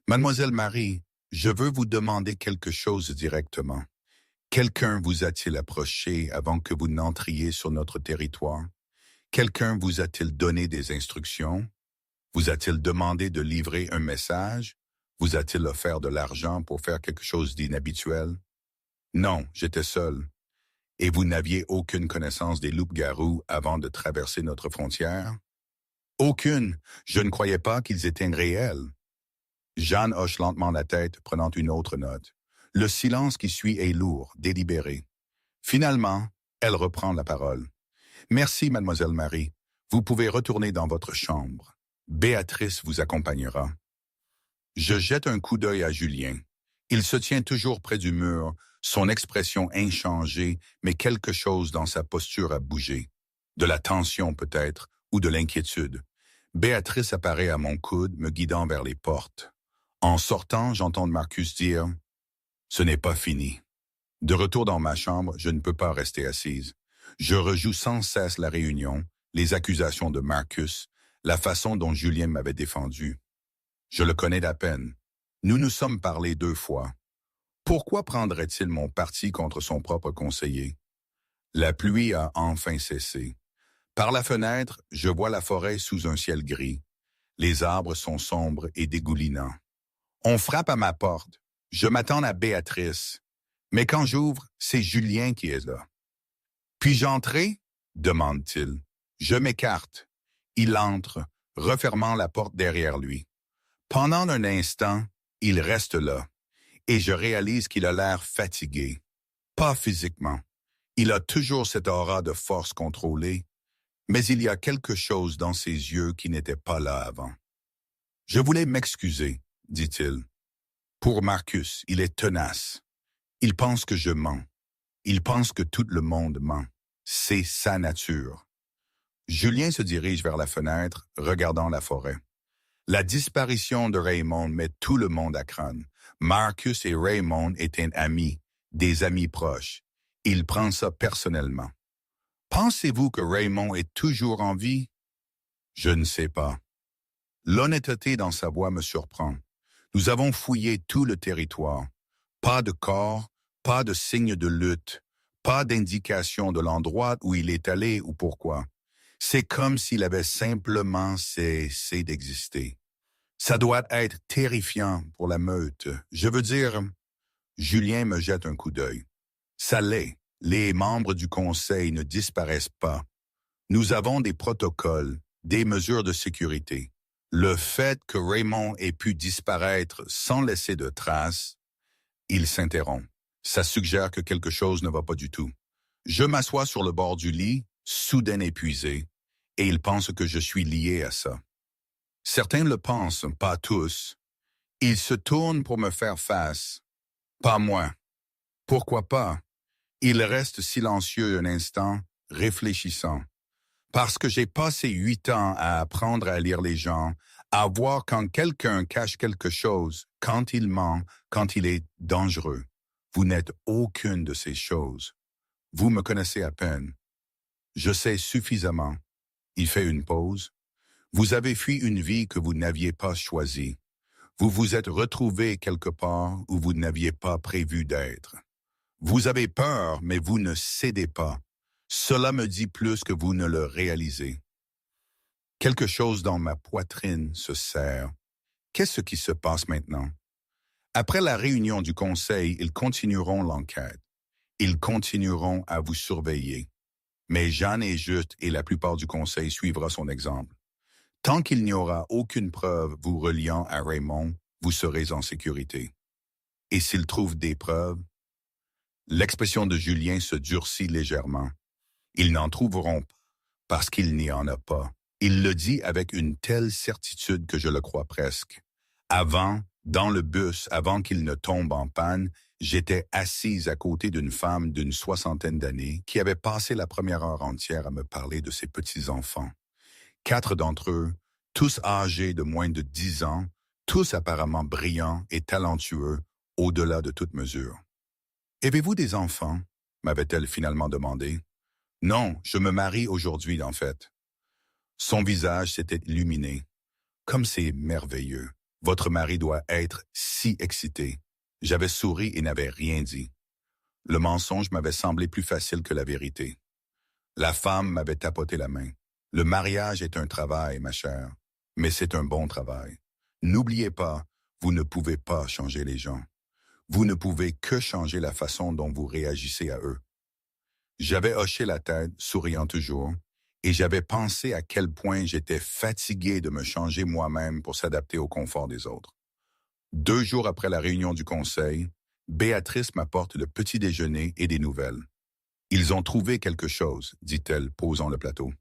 Mademoiselle Marie, je veux vous demander quelque chose directement. Quelqu'un vous a-t-il approché avant que vous n'entriez sur notre territoire? Quelqu'un vous a-t-il donné des instructions? Vous a-t-il demandé de livrer un message? Vous a-t-il offert de l'argent pour faire quelque chose d'inhabituel? Non, j'étais seul. Et vous n'aviez aucune connaissance des loups-garous avant de traverser notre frontière? Aucune. Je ne croyais pas qu'ils étaient réels. Jeanne hoche lentement la tête, prenant une autre note. Le silence qui suit est lourd, délibéré. Finalement, elle reprend la parole. Merci, mademoiselle Marie. Vous pouvez retourner dans votre chambre. Béatrice vous accompagnera. Je jette un coup d'œil à Julien. Il se tient toujours près du mur, son expression inchangée, mais quelque chose dans sa posture a bougé. De la tension peut-être, ou de l'inquiétude. Béatrice apparaît à mon coude, me guidant vers les portes. En sortant, j'entends Marcus dire « Ce n'est pas fini ». De retour dans ma chambre, je ne peux pas rester assise. Je rejoue sans cesse la réunion, les accusations de Marcus, la façon dont Julien m'avait défendu. Je le connais d'à peine. Nous nous sommes parlé 2 fois. Pourquoi prendrait-il mon parti contre son propre conseiller? La pluie a enfin cessé. Par la fenêtre, je vois la forêt sous un ciel gris. Les arbres sont sombres et dégoulinants. On frappe à ma porte. Je m'attends à Béatrice. Mais quand j'ouvre, c'est Julien qui est là. « Puis-je entrer ?» demande-t-il. Je m'écarte. Il entre, refermant la porte derrière lui. Pendant un instant, il reste là, et je réalise qu'il a l'air fatigué. Pas physiquement. Il a toujours cette aura de force contrôlée, mais il y a quelque chose dans ses yeux qui n'était pas là avant. « Je voulais m'excuser, » dit-il. Pour Marcus, il est tenace. Il pense que je mens. Il pense que tout le monde ment. C'est sa nature. Julien se dirige vers la fenêtre, regardant la forêt. La disparition de Raymond met tout le monde à crâne. Marcus et Raymond étaient amis, des amis proches. Il prend ça personnellement. Pensez-vous que Raymond est toujours en vie? Je ne sais pas. L'honnêteté dans sa voix me surprend. Nous avons fouillé tout le territoire. Pas de corps, pas de signe de lutte, pas d'indication de l'endroit où il est allé ou pourquoi. C'est comme s'il avait simplement cessé d'exister. Ça doit être terrifiant pour la meute. Je veux dire, Julien me jette un coup d'œil. Ça l'est. Les membres du conseil ne disparaissent pas. Nous avons des protocoles, des mesures de sécurité. Le fait que Raymond ait pu disparaître sans laisser de traces, il s'interrompt. Ça suggère que quelque chose ne va pas du tout. Je m'assois sur le bord du lit, soudain épuisé, et il pense que je suis lié à ça. Certains le pensent, pas tous. Ils se tournent pour me faire face. Pas moi. Pourquoi pas? Il reste silencieux un instant, réfléchissant. Parce que j'ai passé 8 ans à apprendre à lire les gens, à voir quand quelqu'un cache quelque chose, quand il ment, quand il est dangereux. Vous n'êtes aucune de ces choses. Vous me connaissez à peine. Je sais suffisamment. Il fait une pause. Vous avez fui une vie que vous n'aviez pas choisie. Vous vous êtes retrouvé quelque part où vous n'aviez pas prévu d'être. Vous avez peur, mais vous ne cédez pas. Cela me dit plus que vous ne le réalisez. Quelque chose dans ma poitrine se serre. Qu'est-ce qui se passe maintenant? Après la réunion du conseil, ils continueront l'enquête. Ils continueront à vous surveiller. Mais Jeanne est juste et la plupart du conseil suivra son exemple. Tant qu'il n'y aura aucune preuve vous reliant à Raymond, vous serez en sécurité. Et s'ils trouvent des preuves? L'expression de Julien se durcit légèrement. Ils n'en trouveront pas parce qu'il n'y en a pas. Il le dit avec une telle certitude que je le crois presque. Avant, dans le bus, avant qu'il ne tombe en panne, j'étais assise à côté d'une femme d'une 60aine d'années qui avait passé la première heure entière à me parler de ses petits-enfants. 4 d'entre eux, tous âgés de moins de 10 ans, tous apparemment brillants et talentueux au-delà de toute mesure. Avez-vous des enfants? M'avait-elle finalement demandé. Non, je me marie aujourd'hui en fait. Son visage s'était illuminé. Comme c'est merveilleux. Votre mari doit être si excité. J'avais souri et n'avais rien dit. Le mensonge m'avait semblé plus facile que la vérité. La femme m'avait tapoté la main. Le mariage est un travail, ma chère, mais c'est un bon travail. N'oubliez pas, vous ne pouvez pas changer les gens. Vous ne pouvez que changer la façon dont vous réagissez à eux. J'avais hoché la tête, souriant toujours, et j'avais pensé à quel point j'étais fatigué de me changer moi-même pour s'adapter au confort des autres. 2 jours après la réunion du conseil, Béatrice m'apporte le petit déjeuner et des nouvelles. Ils ont trouvé quelque chose, dit-elle, posant le plateau.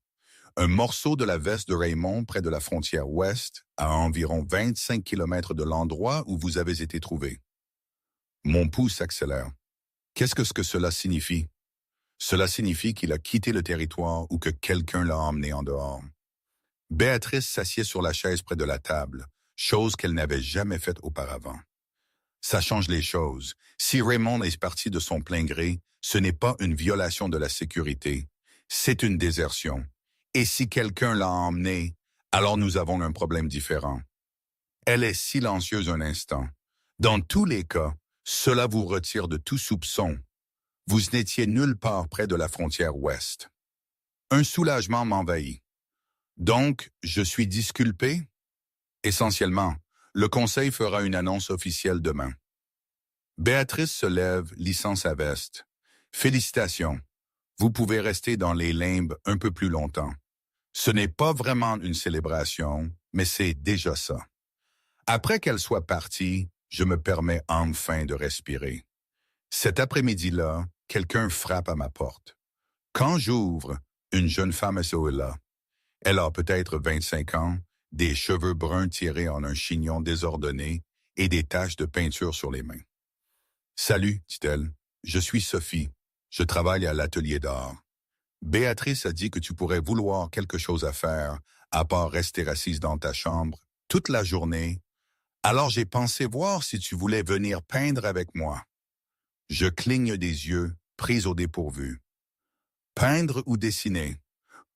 Un morceau de la veste de Raymond près de la frontière ouest, à environ 25 kilomètres de l'endroit où vous avez été trouvé. Mon pouls s'accélère. Qu'est-ce que cela signifie? Cela signifie qu'il a quitté le territoire ou que quelqu'un l'a emmené en dehors. Béatrice s'assied sur la chaise près de la table, chose qu'elle n'avait jamais faite auparavant. Ça change les choses. Si Raymond est parti de son plein gré, ce n'est pas une violation de la sécurité, c'est une désertion. Et si quelqu'un l'a emmené, alors nous avons un problème différent. Elle est silencieuse un instant. Dans tous les cas, cela vous retire de tout soupçon. Vous n'étiez nulle part près de la frontière ouest. Un soulagement m'envahit. Donc, je suis disculpé? Essentiellement, le conseil fera une annonce officielle demain. Béatrice se lève, lissant sa veste. Félicitations. Vous pouvez rester dans les limbes un peu plus longtemps. Ce n'est pas vraiment une célébration, mais c'est déjà ça. Après qu'elle soit partie, je me permets enfin de respirer. Cet après-midi-là, quelqu'un frappe à ma porte. Quand j'ouvre, une jeune femme est là. Elle a peut-être 25 ans, des cheveux bruns tirés en un chignon désordonné et des taches de peinture sur les mains. « Salut, dit-elle, je suis Sophie. Je travaille à l'atelier d'art. Béatrice a dit que tu pourrais vouloir quelque chose à faire, à part rester assise dans ta chambre toute la journée. Alors j'ai pensé voir si tu voulais venir peindre avec moi. » Je cligne des yeux, prise au dépourvu. Peindre ou dessiner,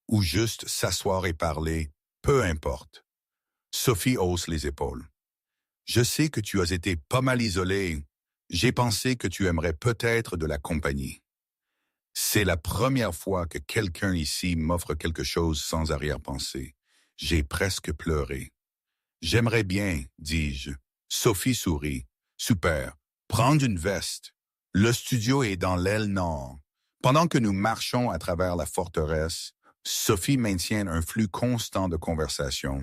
ou juste s'asseoir et parler, peu importe. Sophie hausse les épaules. Je sais que tu as été pas mal isolée. J'ai pensé que tu aimerais peut-être de la compagnie. C'est la première fois que quelqu'un ici m'offre quelque chose sans arrière-pensée. J'ai presque pleuré. J'aimerais bien, dis-je. Sophie sourit. Super. Prendre une veste. Le studio est dans l'aile nord. Pendant que nous marchons à travers la forteresse, Sophie maintient un flux constant de conversation.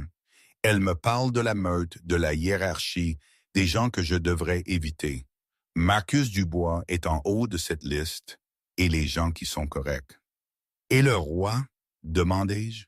Elle me parle de la meute, de la hiérarchie, des gens que je devrais éviter. Marcus Dubois est en haut de cette liste, et les gens qui sont corrects. « Et le roi? » demandai-je.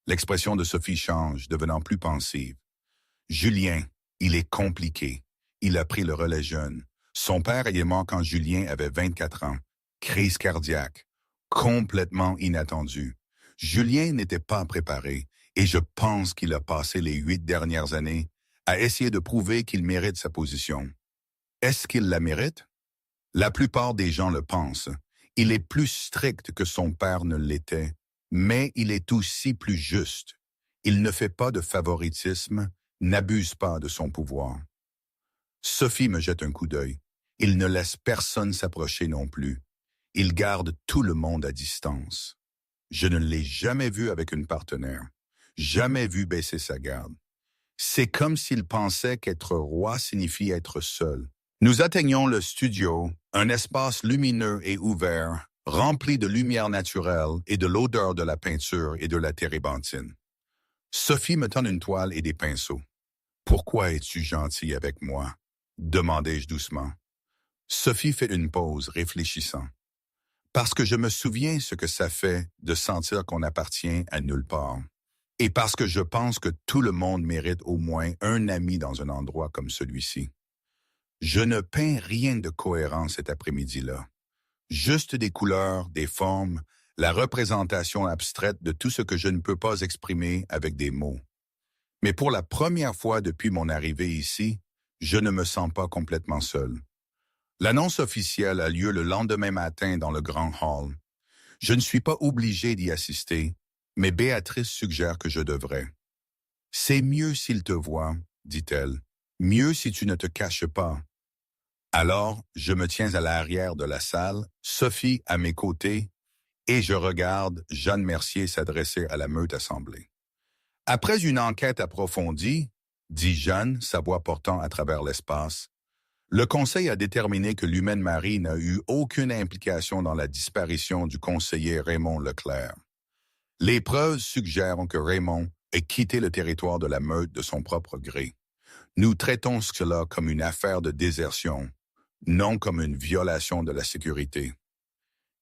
L'expression de Sophie change, devenant plus pensive. « Julien, il est compliqué. Il a pris le relais jeune. Son père est mort quand Julien avait 24 ans. Crise cardiaque. Complètement inattendue. Julien n'était pas préparé, et je pense qu'il a passé les 8 dernières années à essayer de prouver qu'il mérite sa position. Est-ce qu'il la mérite? La plupart des gens le pensent. Il est plus strict que son père ne l'était, mais il est aussi plus juste. Il ne fait pas de favoritisme, n'abuse pas de son pouvoir. Sophie me jette un coup d'œil. Il ne laisse personne s'approcher non plus. Il garde tout le monde à distance. Je ne l'ai jamais vu avec une partenaire, jamais vu baisser sa garde. C'est comme s'il pensait qu'être roi signifie être seul. Nous atteignons le studio, un espace lumineux et ouvert, rempli de lumière naturelle et de l'odeur de la peinture et de la térébenthine. Sophie me tend une toile et des pinceaux. « Pourquoi es-tu gentil avec moi? » demandai-je doucement. Sophie fait une pause, réfléchissant. « Parce que je me souviens ce que ça fait de sentir qu'on appartient à nulle part. Et parce que je pense que tout le monde mérite au moins un ami dans un endroit comme celui-ci. Je ne peins rien de cohérent cet après-midi-là. Juste des couleurs, des formes, la représentation abstraite de tout ce que je ne peux pas exprimer avec des mots. Mais pour la première fois depuis mon arrivée ici, je ne me sens pas complètement seul. L'annonce officielle a lieu le lendemain matin dans le grand hall. Je ne suis pas obligé d'y assister, mais Béatrice suggère que je devrais. C'est mieux s'il te voit, dit-elle. Mieux si tu ne te caches pas. Alors, je me tiens à l'arrière de la salle, Sophie à mes côtés, et je regarde Jeanne Mercier s'adresser à la meute assemblée. Après une enquête approfondie, dit Jeanne, sa voix portant à travers l'espace, le Conseil a déterminé que l'humaine Marie n'a eu aucune implication dans la disparition du conseiller Raymond Leclerc. Les preuves suggèrent que Raymond ait quitté le territoire de la meute de son propre gré. Nous traitons cela comme une affaire de désertion, non comme une violation de la sécurité.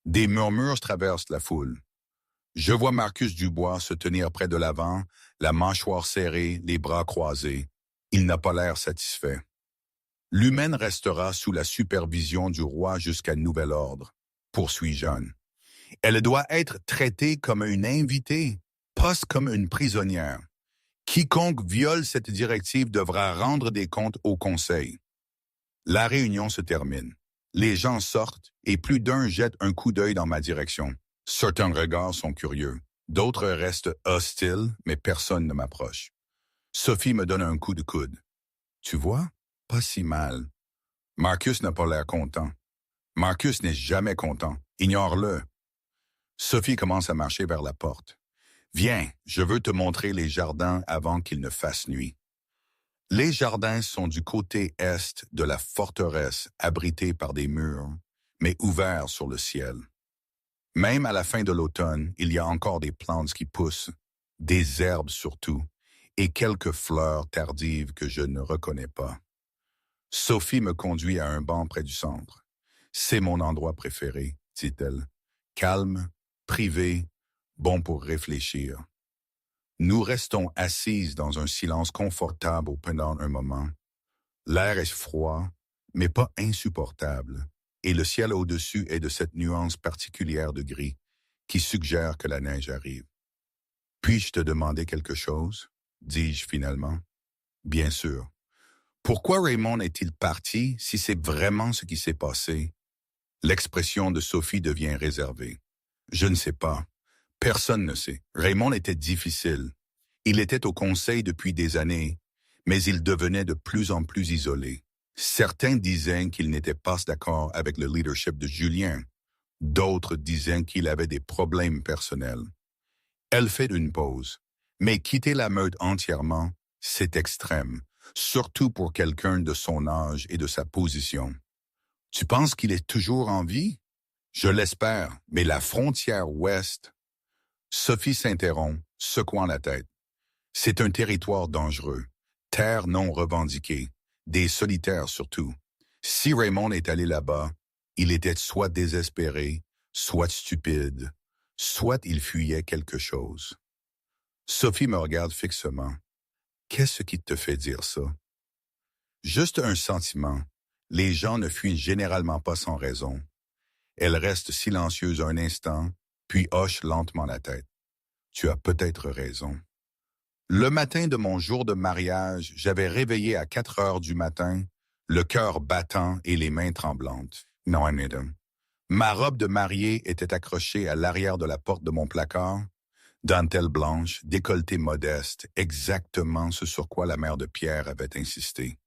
Des murmures traversent la foule. Je vois Marcus Dubois se tenir près de l'avant, la mâchoire serrée, les bras croisés. Il n'a pas l'air satisfait. L'humaine restera sous la supervision du roi jusqu'à nouvel ordre, poursuit Jeanne. Elle doit être traitée comme une invitée, pas comme une prisonnière. Quiconque viole cette directive devra rendre des comptes au Conseil. La réunion se termine. Les gens sortent et plus d'un jette un coup d'œil dans ma direction. Certains regards sont curieux. D'autres restent hostiles, mais personne ne m'approche. Sophie me donne un coup de coude. Tu vois? Pas si mal. Marcus n'a pas l'air content. Marcus n'est jamais content. Ignore-le. Sophie commence à marcher vers la porte. Viens, je veux te montrer les jardins avant qu'il ne fasse nuit. Les jardins sont du côté est de la forteresse, abrités par des murs, mais ouverts sur le ciel. Même à la fin de l'automne, il y a encore des plantes qui poussent, des herbes surtout, et quelques fleurs tardives que je ne reconnais pas. Sophie me conduit à un banc près du centre. C'est mon endroit préféré, dit-elle. Calme, privé, bon pour réfléchir. Nous restons assises dans un silence confortable pendant un moment. L'air est froid, mais pas insupportable, et le ciel au-dessus est de cette nuance particulière de gris qui suggère que la neige arrive. Puis-je te demander quelque chose? Dis-je finalement. Bien sûr. Pourquoi Raymond est-il parti si c'est vraiment ce qui s'est passé? L'expression de Sophie devient réservée. Je ne sais pas. Personne ne sait. Raymond était difficile. Il était au conseil depuis des années, mais il devenait de plus en plus isolé. Certains disaient qu'il n'était pas d'accord avec le leadership de Julien. D'autres disaient qu'il avait des problèmes personnels. Elle fait une pause. Mais quitter la meute entièrement, c'est extrême, surtout pour quelqu'un de son âge et de sa position. Tu penses qu'il est toujours en vie? Je l'espère, mais la frontière ouest... Sophie s'interrompt, secouant la tête. C'est un territoire dangereux, terre non revendiquée, des solitaires surtout. Si Raymond est allé là-bas, il était soit désespéré, soit stupide, soit il fuyait quelque chose. Sophie me regarde fixement. Qu'est-ce qui te fait dire ça? Juste un sentiment. Les gens ne fuient généralement pas sans raison. Elle reste silencieuse un instant, puis hoche lentement la tête. Tu as peut-être raison. Le matin de mon jour de mariage, j'avais réveillé à 4 heures du matin, le cœur battant et les mains tremblantes. Non, madame. Ma robe de mariée était accrochée à l'arrière de la porte de mon placard, dentelle blanche, décolleté modeste, exactement ce sur quoi la mère de Pierre avait insisté.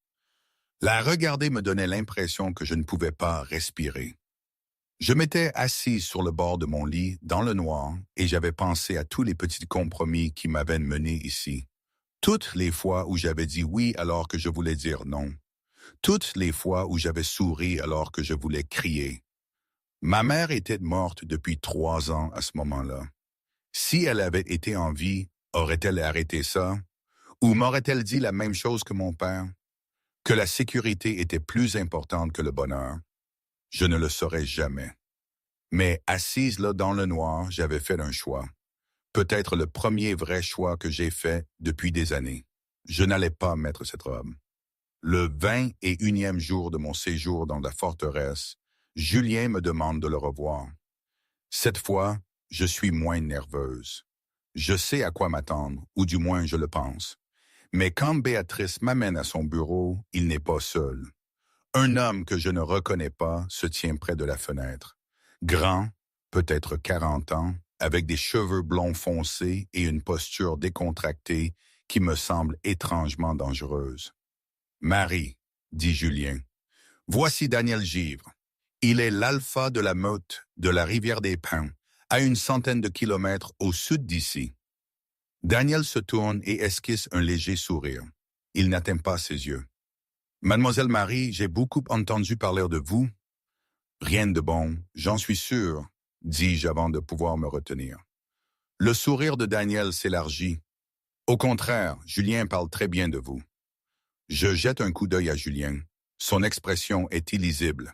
La regarder me donnait l'impression que je ne pouvais pas respirer. Je m'étais assise sur le bord de mon lit, dans le noir, et j'avais pensé à tous les petits compromis qui m'avaient mené ici. Toutes les fois où j'avais dit oui alors que je voulais dire non. Toutes les fois où j'avais souri alors que je voulais crier. Ma mère était morte depuis 3 ans à ce moment-là. Si elle avait été en vie, aurait-elle arrêté ça? Ou m'aurait-elle dit la même chose que mon père? Que la sécurité était plus importante que le bonheur? Je ne le saurais jamais. Mais assise là dans le noir, j'avais fait un choix. Peut-être le premier vrai choix que j'ai fait depuis des années. Je n'allais pas mettre cette robe. Le 21e jour de mon séjour dans la forteresse, Julien me demande de le revoir. Cette fois, je suis moins nerveuse. Je sais à quoi m'attendre, ou du moins je le pense. Mais quand Béatrice m'amène à son bureau, il n'est pas seul. Un homme que je ne reconnais pas se tient près de la fenêtre. Grand, peut-être 40 ans, avec des cheveux blonds foncés et une posture décontractée qui me semble étrangement dangereuse. « Marie, » dit Julien, « voici Daniel Givre. Il est l'alpha de la meute de la Rivière-des-Pins, à une centaine de kilomètres au sud d'ici. » Daniel se tourne et esquisse un léger sourire. Il n'atteint pas ses yeux. « Mademoiselle Marie, j'ai beaucoup entendu parler de vous. »« Rien de bon, j'en suis sûr, » dis-je avant de pouvoir me retenir. Le sourire de Daniel s'élargit. « Au contraire, Julien parle très bien de vous. » Je jette un coup d'œil à Julien. Son expression est illisible.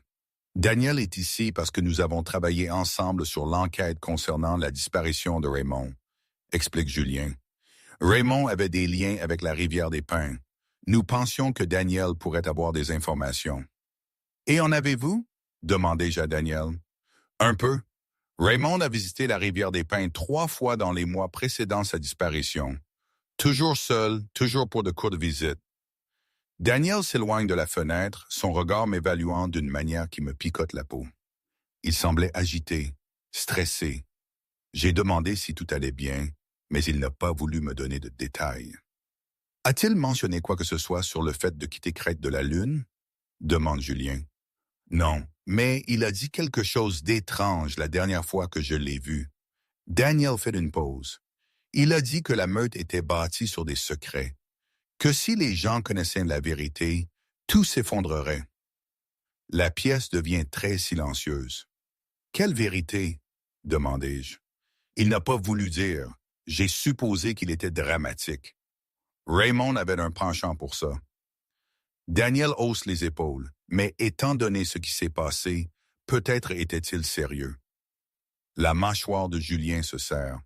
Daniel est ici parce que nous avons travaillé ensemble sur l'enquête concernant la disparition de Raymond, explique Julien. Raymond avait des liens avec la Rivière-des-Pins. Nous pensions que Daniel pourrait avoir des informations. « Et en avez-vous » demandai-je à Daniel. « Un peu. Raymond a visité la Rivière-des-Pins 3 fois dans les mois précédant sa disparition. Toujours seul, toujours pour de courtes visites. » Daniel s'éloigne de la fenêtre, son regard m'évaluant d'une manière qui me picote la peau. Il semblait agité, stressé. J'ai demandé si tout allait bien, mais il n'a pas voulu me donner de détails. « A-t-il mentionné quoi que ce soit sur le fait de quitter Crête de la Lune » demande Julien. « Non, mais il a dit quelque chose d'étrange la dernière fois que je l'ai vu. » Daniel fait une pause. Il a dit que la meute était bâtie sur des secrets, que si les gens connaissaient la vérité, tout s'effondrerait. La pièce devient très silencieuse. « Quelle vérité ?» demandai-je. Il n'a pas voulu dire. J'ai supposé qu'il était dramatique. Raymond avait un penchant pour ça. Daniel hausse les épaules, mais étant donné ce qui s'est passé, peut-être était-il sérieux. La mâchoire de Julien se serre.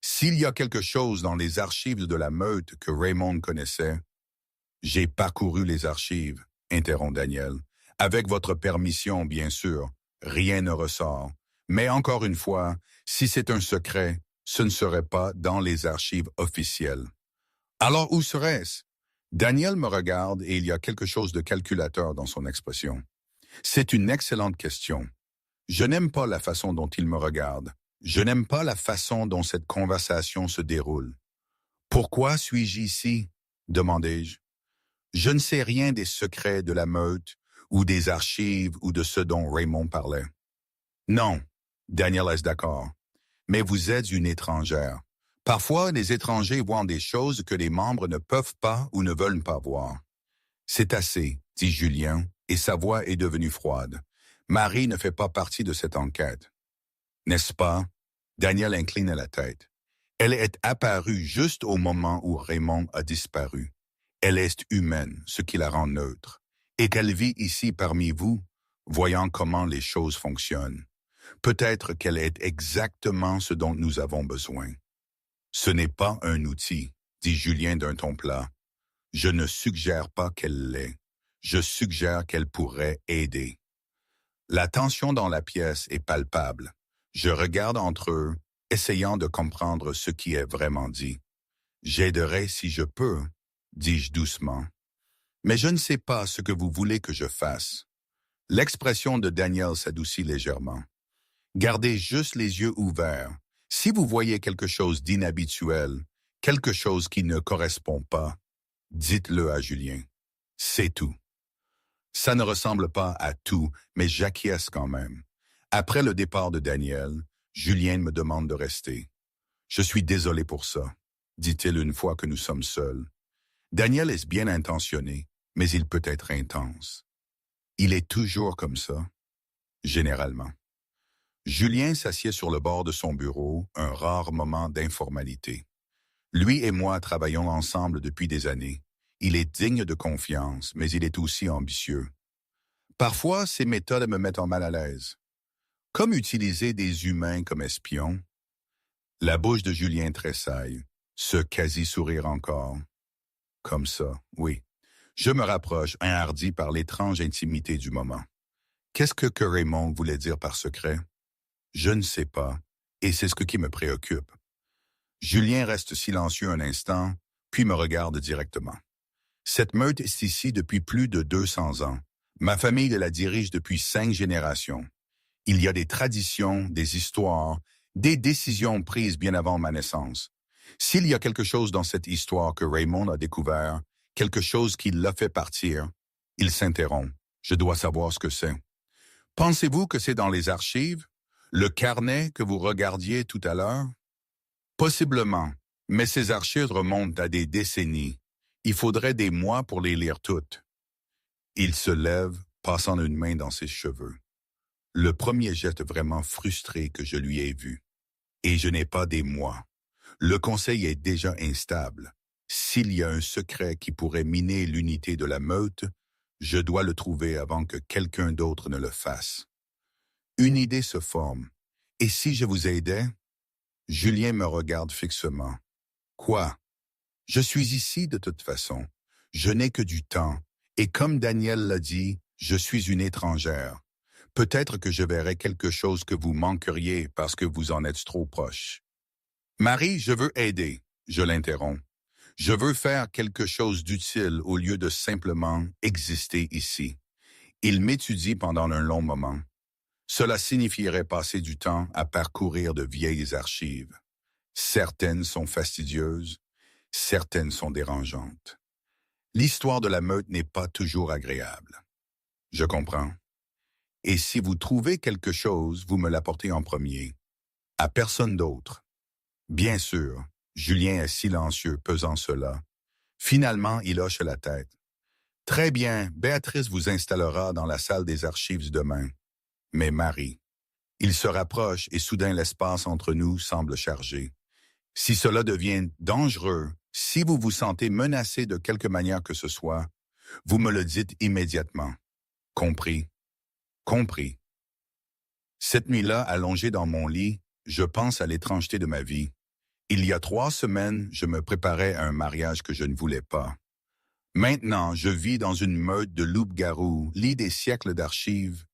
S'il y a quelque chose dans les archives de la meute que Raymond connaissait, « J'ai parcouru les archives, » interrompt Daniel. « Avec votre permission, bien sûr, rien ne ressort. Mais encore une fois, si c'est un secret, ce ne serait pas dans les archives officielles. » Alors où serait-ce? Daniel me regarde et il y a quelque chose de calculateur dans son expression. C'est une excellente question. Je n'aime pas la façon dont il me regarde. Je n'aime pas la façon dont cette conversation se déroule. « Pourquoi suis-je ici ?» demandai-je. Je ne sais rien des secrets de la meute ou des archives ou de ce dont Raymond parlait. Non, Daniel est d'accord, mais vous êtes une étrangère. Parfois, les étrangers voient des choses que les membres ne peuvent pas ou ne veulent pas voir. C'est assez, dit Julien, et sa voix est devenue froide. Marie ne fait pas partie de cette enquête. N'est-ce pas? Daniel incline la tête. Elle est apparue juste au moment où Raymond a disparu. Elle est humaine, ce qui la rend neutre, et qu'elle vit ici parmi vous, voyant comment les choses fonctionnent. Peut-être qu'elle est exactement ce dont nous avons besoin. Ce n'est pas un outil, dit Julien d'un ton plat. Je ne suggère pas qu'elle l'est. Je suggère qu'elle pourrait aider. La tension dans la pièce est palpable. Je regarde entre eux, essayant de comprendre ce qui est vraiment dit. J'aiderai si je peux, dis-je doucement. Mais je ne sais pas ce que vous voulez que je fasse. L'expression de Daniel s'adoucit légèrement. Gardez juste les yeux ouverts. Si vous voyez quelque chose d'inhabituel, quelque chose qui ne correspond pas, dites-le à Julien. C'est tout. Ça ne ressemble pas à tout, mais j'acquiesce quand même. Après le départ de Daniel, Julien me demande de rester. Je suis désolé pour ça, dit-il une fois que nous sommes seuls. Daniel est bien intentionné, mais il peut être intense. Il est toujours comme ça, généralement. Julien s'assied sur le bord de son bureau, un rare moment d'informalité. Lui et moi travaillons ensemble depuis des années. Il est digne de confiance, mais il est aussi ambitieux. Parfois, ses méthodes me mettent en mal à l'aise. Comme utiliser des humains comme espions? La bouche de Julien tressaille, ce quasi-sourire encore. Comme ça, oui. Je me rapproche, enhardi par l'étrange intimité du moment. Qu'est-ce que Raymond voulait dire par secret? Je ne sais pas, et c'est ce qui me préoccupe. Julien reste silencieux un instant, puis me regarde directement. Cette meute est ici depuis plus de 200 ans. Ma famille la dirige depuis 5 générations. Il y a des traditions, des histoires, des décisions prises bien avant ma naissance. S'il y a quelque chose dans cette histoire que Raymond a découvert, quelque chose qui l'a fait partir, il s'interrompt. Je dois savoir ce que c'est. Pensez-vous que c'est dans les archives? Le carnet que vous regardiez tout à l'heure? Possiblement, mais ces archives remontent à des décennies. Il faudrait des mois pour les lire toutes. Il se lève, passant une main dans ses cheveux. Le premier geste vraiment frustré que je lui ai vu. Et je n'ai pas des mois. Le conseil est déjà instable. S'il y a un secret qui pourrait miner l'unité de la meute, je dois le trouver avant que quelqu'un d'autre ne le fasse. Une idée se forme. Et si je vous aidais? Julien me regarde fixement. Quoi? Je suis ici de toute façon. Je n'ai que du temps. Et comme Daniel l'a dit, je suis une étrangère. Peut-être que je verrai quelque chose que vous manqueriez parce que vous en êtes trop proche. Marie, je veux aider. Je l'interromps. Je veux faire quelque chose d'utile au lieu de simplement exister ici. Il m'étudie pendant un long moment. Cela signifierait passer du temps à parcourir de vieilles archives. Certaines sont fastidieuses, certaines sont dérangeantes. L'histoire de la meute n'est pas toujours agréable. Je comprends. Et si vous trouvez quelque chose, vous me l'apportez en premier. À personne d'autre. Bien sûr, Julien est silencieux, pesant cela. Finalement, il hoche la tête. Très bien, Béatrice vous installera dans la salle des archives demain. Mais Marie. Il se rapproche et soudain l'espace entre nous semble chargé. Si cela devient dangereux, si vous vous sentez menacé de quelque manière que ce soit, vous me le dites immédiatement. Compris. Compris. Cette nuit-là, allongé dans mon lit, je pense à l'étrangeté de ma vie. Il y a 3 semaines, je me préparais à un mariage que je ne voulais pas. Maintenant, je vis dans une meute de loups-garous, lit des siècles d'archives,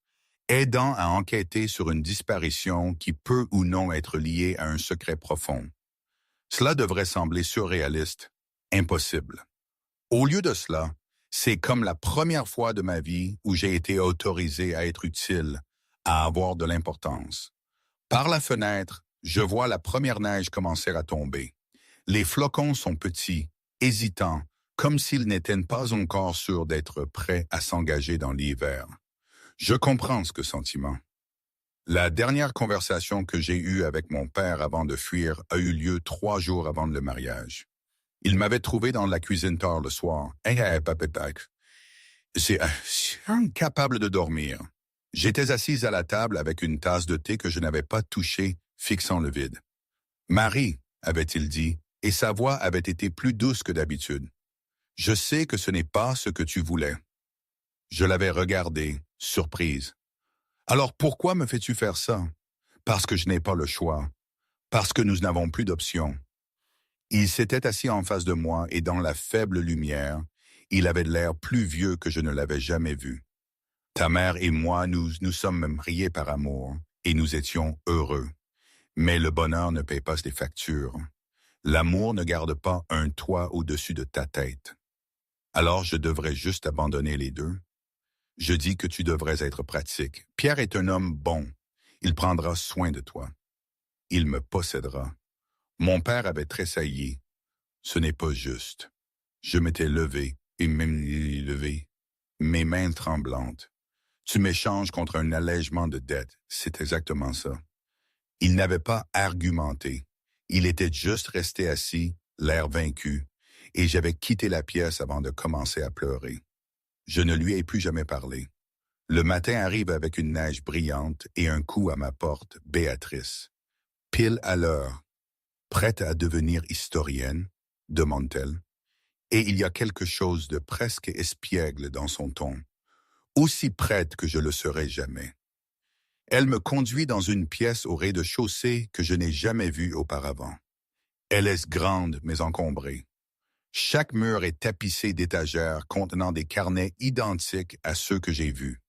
aidant à enquêter sur une disparition qui peut ou non être liée à un secret profond. Cela devrait sembler surréaliste, impossible. Au lieu de cela, c'est comme la première fois de ma vie où j'ai été autorisé à être utile, à avoir de l'importance. Par la fenêtre, je vois la première neige commencer à tomber. Les flocons sont petits, hésitants, comme s'ils n'étaient pas encore sûrs d'être prêts à s'engager dans l'hiver. Je comprends ce sentiment. La dernière conversation que j'ai eue avec mon père avant de fuir a eu lieu 3 jours avant le mariage. Il m'avait trouvé dans la cuisine tard le soir. C'est incapable de dormir. J'étais assise à la table avec une tasse de thé que je n'avais pas touchée, fixant le vide. Marie, avait-il dit, et sa voix avait été plus douce que d'habitude. Je sais que ce n'est pas ce que tu voulais. Je l'avais regardée, surprise. Alors pourquoi me fais-tu faire ça? Parce que je n'ai pas le choix. Parce que nous n'avons plus d'option. Il s'était assis en face de moi et dans la faible lumière, il avait l'air plus vieux que je ne l'avais jamais vu. Ta mère et moi, nous sommes mariés par amour et nous étions heureux. Mais le bonheur ne paye pas les factures. L'amour ne garde pas un toit au-dessus de ta tête. Alors je devrais juste abandonner les deux. Je dis que tu devrais être pratique. Pierre est un homme bon. Il prendra soin de toi. Il me possédera. Mon père avait tressailli. Ce n'est pas juste. Je m'étais levé, et même levé, mes mains tremblantes. Tu m'échanges contre un allègement de dette. C'est exactement ça. Il n'avait pas argumenté. Il était juste resté assis, l'air vaincu, et j'avais quitté la pièce avant de commencer à pleurer. Je ne lui ai plus jamais parlé. Le matin arrive avec une neige brillante et un coup à ma porte, Béatrice. Pile à l'heure. Prête à devenir historienne, demande-t-elle. Et il y a quelque chose de presque espiègle dans son ton. Aussi prête que je le serai jamais. Elle me conduit dans une pièce au rez-de-chaussée que je n'ai jamais vue auparavant. Elle est grande mais encombrée. Chaque mur est tapissé d'étagères contenant des carnets identiques à ceux que j'ai vus.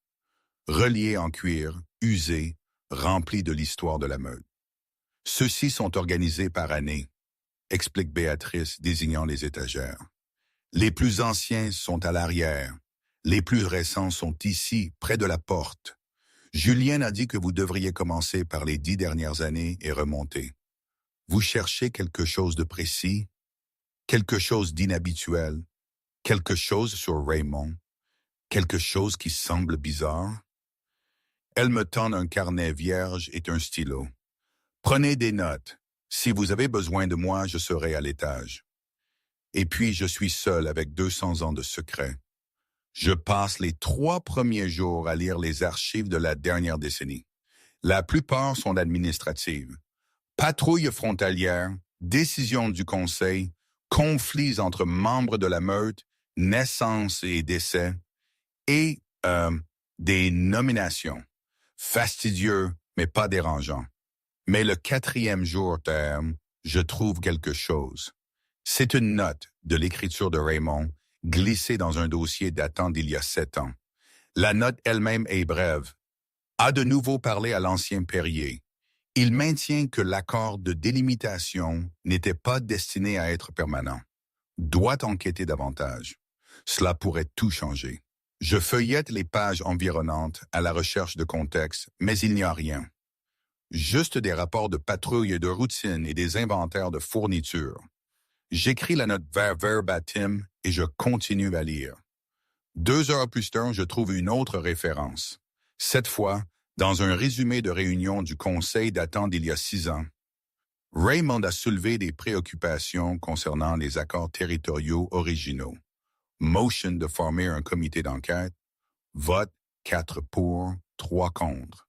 Reliés en cuir, usés, remplis de l'histoire de la meute. Ceux-ci sont organisés par année. explique Béatrice, désignant les étagères. Les plus anciens sont à l'arrière. Les plus récents sont ici, près de la porte. Julien a dit que vous devriez commencer par les 10 dernières années et remonter. Vous cherchez quelque chose de précis, quelque chose d'inhabituel, quelque chose sur Raymond, quelque chose qui semble bizarre. Elle me tend un carnet vierge et un stylo. Prenez des notes. Si vous avez besoin de moi, je serai à l'étage. Et puis, je suis seul avec 200 ans de secrets. Je passe les 3 premiers jours à lire les archives de la dernière décennie. La plupart sont administratives. Patrouilles frontalières, décisions du Conseil, conflits entre membres de la meute, naissances et décès, et des nominations. Fastidieux, mais pas dérangeants. Mais le 4e jour terme, je trouve quelque chose. C'est une note de l'écriture de Raymond glissée dans un dossier datant d'il y a 7 ans. La note elle-même est brève. A de nouveau parlé à l'ancien Perrier. Il maintient que l'accord de délimitation n'était pas destiné à être permanent. Doit enquêter davantage. Cela pourrait tout changer. Je feuillette les pages environnantes à la recherche de contexte, mais il n'y a rien. Juste des rapports de patrouille de routine et des inventaires de fournitures. J'écris la note verbatim et je continue à lire. 2 heures plus tard, je trouve une autre référence. Cette fois, dans un résumé de réunion du Conseil datant d'il y a 6 ans. Raymond a soulevé des préoccupations concernant les accords territoriaux originaux. Motion de former un comité d'enquête. Vote 4 pour, 3 contre.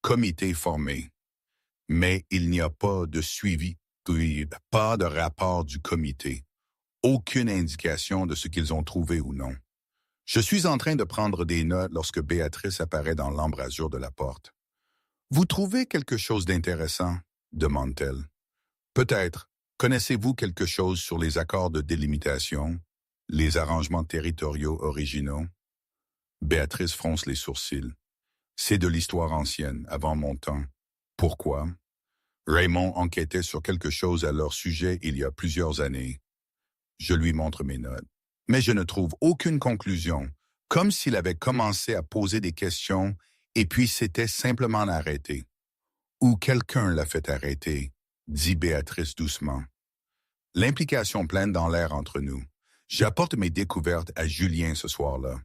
Comité formé. Mais il n'y a pas de suivi, pas de rapport du comité. Aucune indication de ce qu'ils ont trouvé ou non. Je suis en train de prendre des notes lorsque Béatrice apparaît dans l'embrasure de la porte. « Vous trouvez quelque chose d'intéressant ?» demande-t-elle. « Peut-être. Connaissez-vous quelque chose sur les accords de délimitation, les arrangements territoriaux originaux ?» Béatrice fronce les sourcils. « C'est de l'histoire ancienne, avant mon temps. Pourquoi? » Raymond enquêtait sur quelque chose à leur sujet il y a plusieurs années. Je lui montre mes notes. Mais je ne trouve aucune conclusion, comme s'il avait commencé à poser des questions et puis s'était simplement arrêté. Ou quelqu'un l'a fait arrêter, dit Béatrice doucement. L'implication plane dans l'air entre nous. J'apporte mes découvertes à Julien ce soir-là.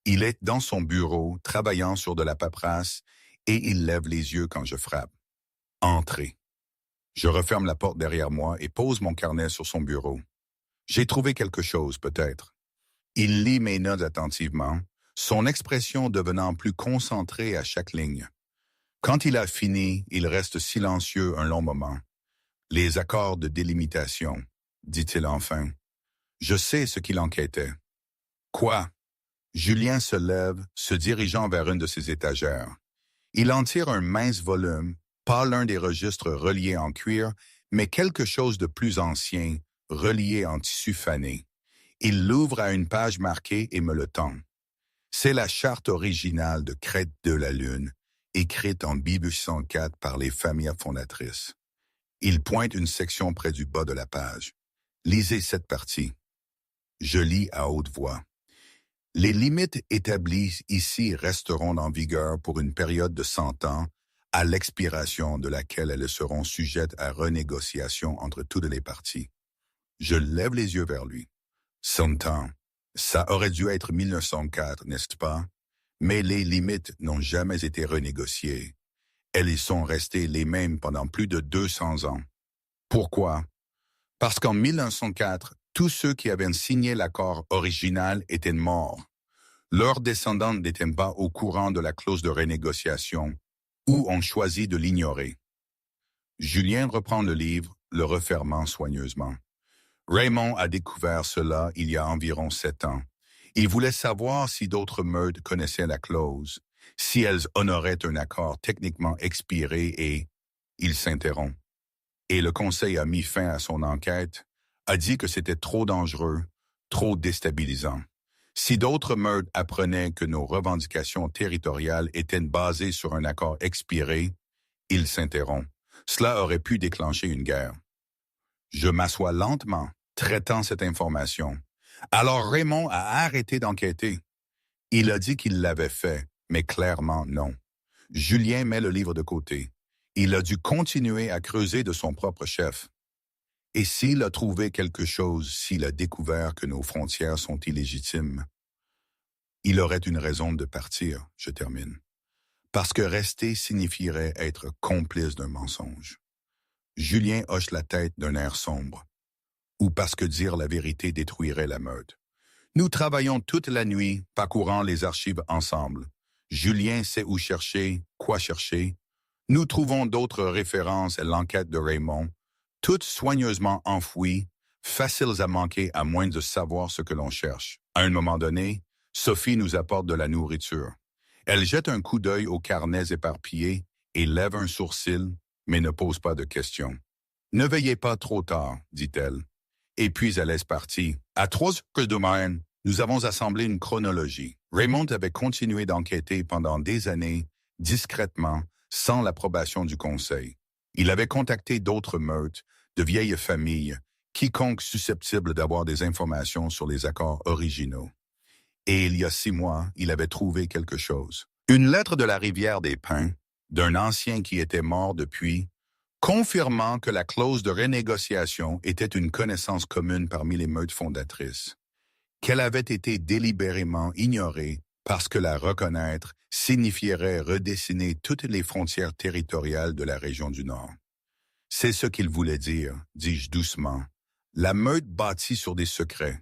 Il est dans son bureau, travaillant sur de la paperasse, et il lève les yeux quand je frappe. Entrez. Je referme la porte derrière moi et pose mon carnet sur son bureau. J'ai trouvé quelque chose, peut-être. Il lit mes notes attentivement, son expression devenant plus concentrée à chaque ligne. Quand il a fini, il reste silencieux un long moment. Les accords de délimitation, dit-il enfin. Je sais ce qu'il enquêtait. Quoi? Julien se lève, se dirigeant vers une de ses étagères. Il en tire un mince volume, pas l'un des registres reliés en cuir, mais quelque chose de plus ancien, relié en tissu fané. Il l'ouvre à une page marquée et me le tend. C'est la charte originale de Crête de la Lune, écrite en 1804 par les familles fondatrices. Il pointe une section près du bas de la page. Lisez cette partie. Je lis à haute voix. Les limites établies ici resteront en vigueur pour une période de 100 ans, à l'expiration de laquelle elles seront sujettes à renégociation entre toutes les parties. Je lève les yeux vers lui. 100 ans, ça aurait dû être 1904, n'est-ce pas? Mais les limites n'ont jamais été renégociées. Elles y sont restées les mêmes pendant plus de 200 ans. Pourquoi? Parce qu'en 1904, tous ceux qui avaient signé l'accord original étaient morts. Leurs descendants n'étaient pas au courant de la clause de renégociation ou ont choisi de l'ignorer. Julien reprend le livre, le refermant soigneusement. Raymond a découvert cela il y a environ 7 ans. Il voulait savoir si d'autres meutes connaissaient la clause, si elles honoraient un accord techniquement expiré et il s'interrompt. Et le Conseil a mis fin à son enquête, a dit que c'était trop dangereux, trop déstabilisant. Si d'autres meutes apprenaient que nos revendications territoriales étaient basées sur un accord expiré, il s'interrompt. Cela aurait pu déclencher une guerre. Je m'assois lentement, traitant cette information. Alors Raymond a arrêté d'enquêter. Il a dit qu'il l'avait fait, mais clairement non. Julien met le livre de côté. Il a dû continuer à creuser de son propre chef. Et s'il a trouvé quelque chose, s'il a découvert que nos frontières sont illégitimes, il aurait une raison de partir, je termine. Parce que rester signifierait être complice d'un mensonge. Julien hoche la tête d'un air sombre. Ou parce que dire la vérité détruirait la meute. Nous travaillons toute la nuit, parcourant les archives ensemble. Julien sait où chercher, quoi chercher. Nous trouvons d'autres références à l'enquête de Raymond, toutes soigneusement enfouies, faciles à manquer à moins de savoir ce que l'on cherche. À un moment donné, Sophie nous apporte de la nourriture. Elle jette un coup d'œil aux carnets éparpillés et lève un sourcil, mais ne pose pas de questions. « Ne veillez pas trop tard, dit-elle. » Et puis elle laisse partir. À 3 heures du matin, nous avons assemblé une chronologie. Raymond avait continué d'enquêter pendant des années, discrètement, sans l'approbation du conseil. Il avait contacté d'autres meutes, de vieilles familles, quiconque susceptible d'avoir des informations sur les accords originaux. Et il y a 6 mois, il avait trouvé quelque chose. Une lettre de la rivière des Pins, d'un ancien qui était mort depuis, confirmant que la clause de renégociation était une connaissance commune parmi les meutes fondatrices, qu'elle avait été délibérément ignorée parce que la reconnaître signifierait redessiner toutes les frontières territoriales de la région du Nord. C'est ce qu'il voulait dire, dis-je doucement. La meute bâtie sur des secrets.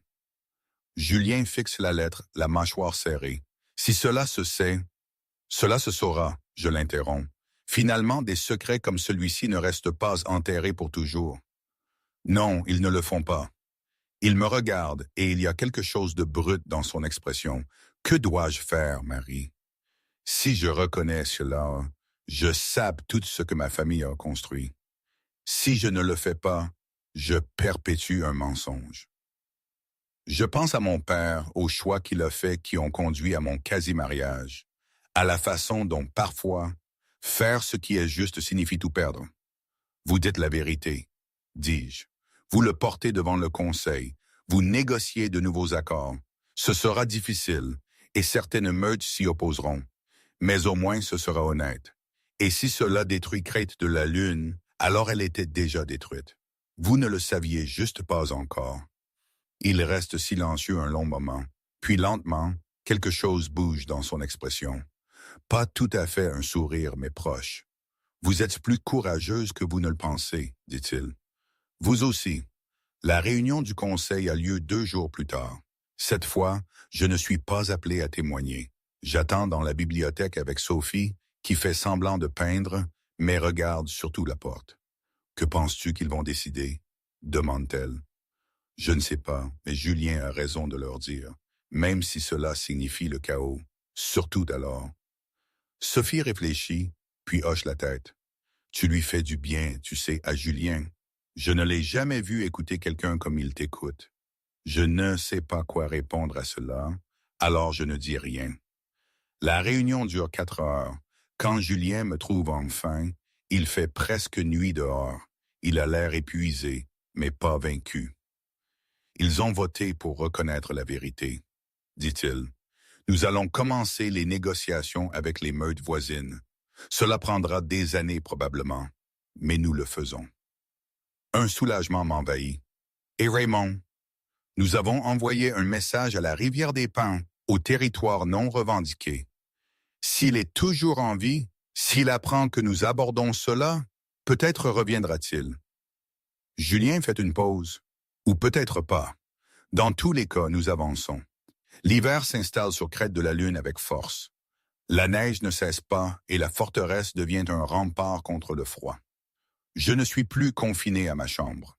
Julien fixe la lettre, la mâchoire serrée. Si cela se sait, cela se saura, je l'interromps. Finalement, des secrets comme celui-ci ne restent pas enterrés pour toujours. Non, ils ne le font pas. Il me regarde et il y a quelque chose de brut dans son expression. Que dois-je faire, Marie? Si je reconnais cela, je sape tout ce que ma famille a construit. Si je ne le fais pas, je perpétue un mensonge. Je pense à mon père, aux choix qu'il a faits qui ont conduit à mon quasi-mariage, à la façon dont parfois, faire ce qui est juste signifie tout perdre. Vous dites la vérité, dis-je. Vous le portez devant le conseil. Vous négociez de nouveaux accords. Ce sera difficile, et certaines meutes s'y opposeront. Mais au moins ce sera honnête. Et si cela détruit Crête de la Lune, alors elle était déjà détruite. Vous ne le saviez juste pas encore. Il reste silencieux un long moment, puis lentement, quelque chose bouge dans son expression. Pas tout à fait un sourire, mais proche. Vous êtes plus courageuse que vous ne le pensez, dit-il. Vous aussi. La réunion du conseil a lieu 2 jours plus tard. Cette fois, je ne suis pas appelé à témoigner. J'attends dans la bibliothèque avec Sophie, qui fait semblant de peindre, mais regarde surtout la porte. « Que penses-tu qu'ils vont décider ?» demande-t-elle. Je ne sais pas, mais Julien a raison de leur dire, même si cela signifie le chaos, surtout alors. Sophie réfléchit, puis hoche la tête. Tu lui fais du bien, tu sais, à Julien. Je ne l'ai jamais vu écouter quelqu'un comme il t'écoute. Je ne sais pas quoi répondre à cela, alors je ne dis rien. La réunion dure 4 heures. Quand Julien me trouve enfin, il fait presque nuit dehors. Il a l'air épuisé, mais pas vaincu. Ils ont voté pour reconnaître la vérité, dit-il. Nous allons commencer les négociations avec les meutes voisines. Cela prendra des années probablement, mais nous le faisons. Un soulagement m'envahit. Et Raymond, nous avons envoyé un message à la rivière des Pins, au territoire non revendiqué. S'il est toujours en vie, s'il apprend que nous abordons cela, peut-être reviendra-t-il. Julien fait une pause, ou peut-être pas. Dans tous les cas, nous avançons. L'hiver s'installe sur Crête de la Lune avec force. La neige ne cesse pas et la forteresse devient un rempart contre le froid. Je ne suis plus confiné à ma chambre.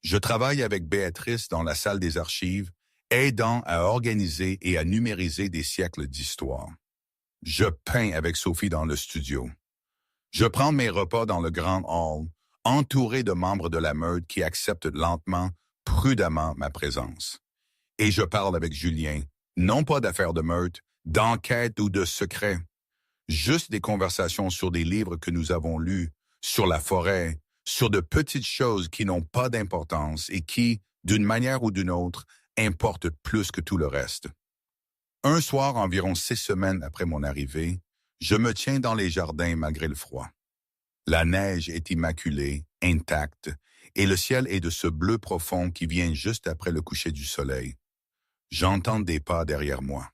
Je travaille avec Béatrice dans la salle des archives, aidant à organiser et à numériser des siècles d'histoire. Je peins avec Sophie dans le studio. Je prends mes repas dans le grand hall, entouré de membres de la meute qui acceptent lentement, prudemment ma présence. Et je parle avec Julien, non pas d'affaires de meute, d'enquête ou de secret. Juste des conversations sur des livres que nous avons lus, sur la forêt, sur de petites choses qui n'ont pas d'importance et qui, d'une manière ou d'une autre, importent plus que tout le reste. Un soir, environ 6 semaines après mon arrivée, je me tiens dans les jardins malgré le froid. La neige est immaculée, intacte, et le ciel est de ce bleu profond qui vient juste après le coucher du soleil. J'entends des pas derrière moi.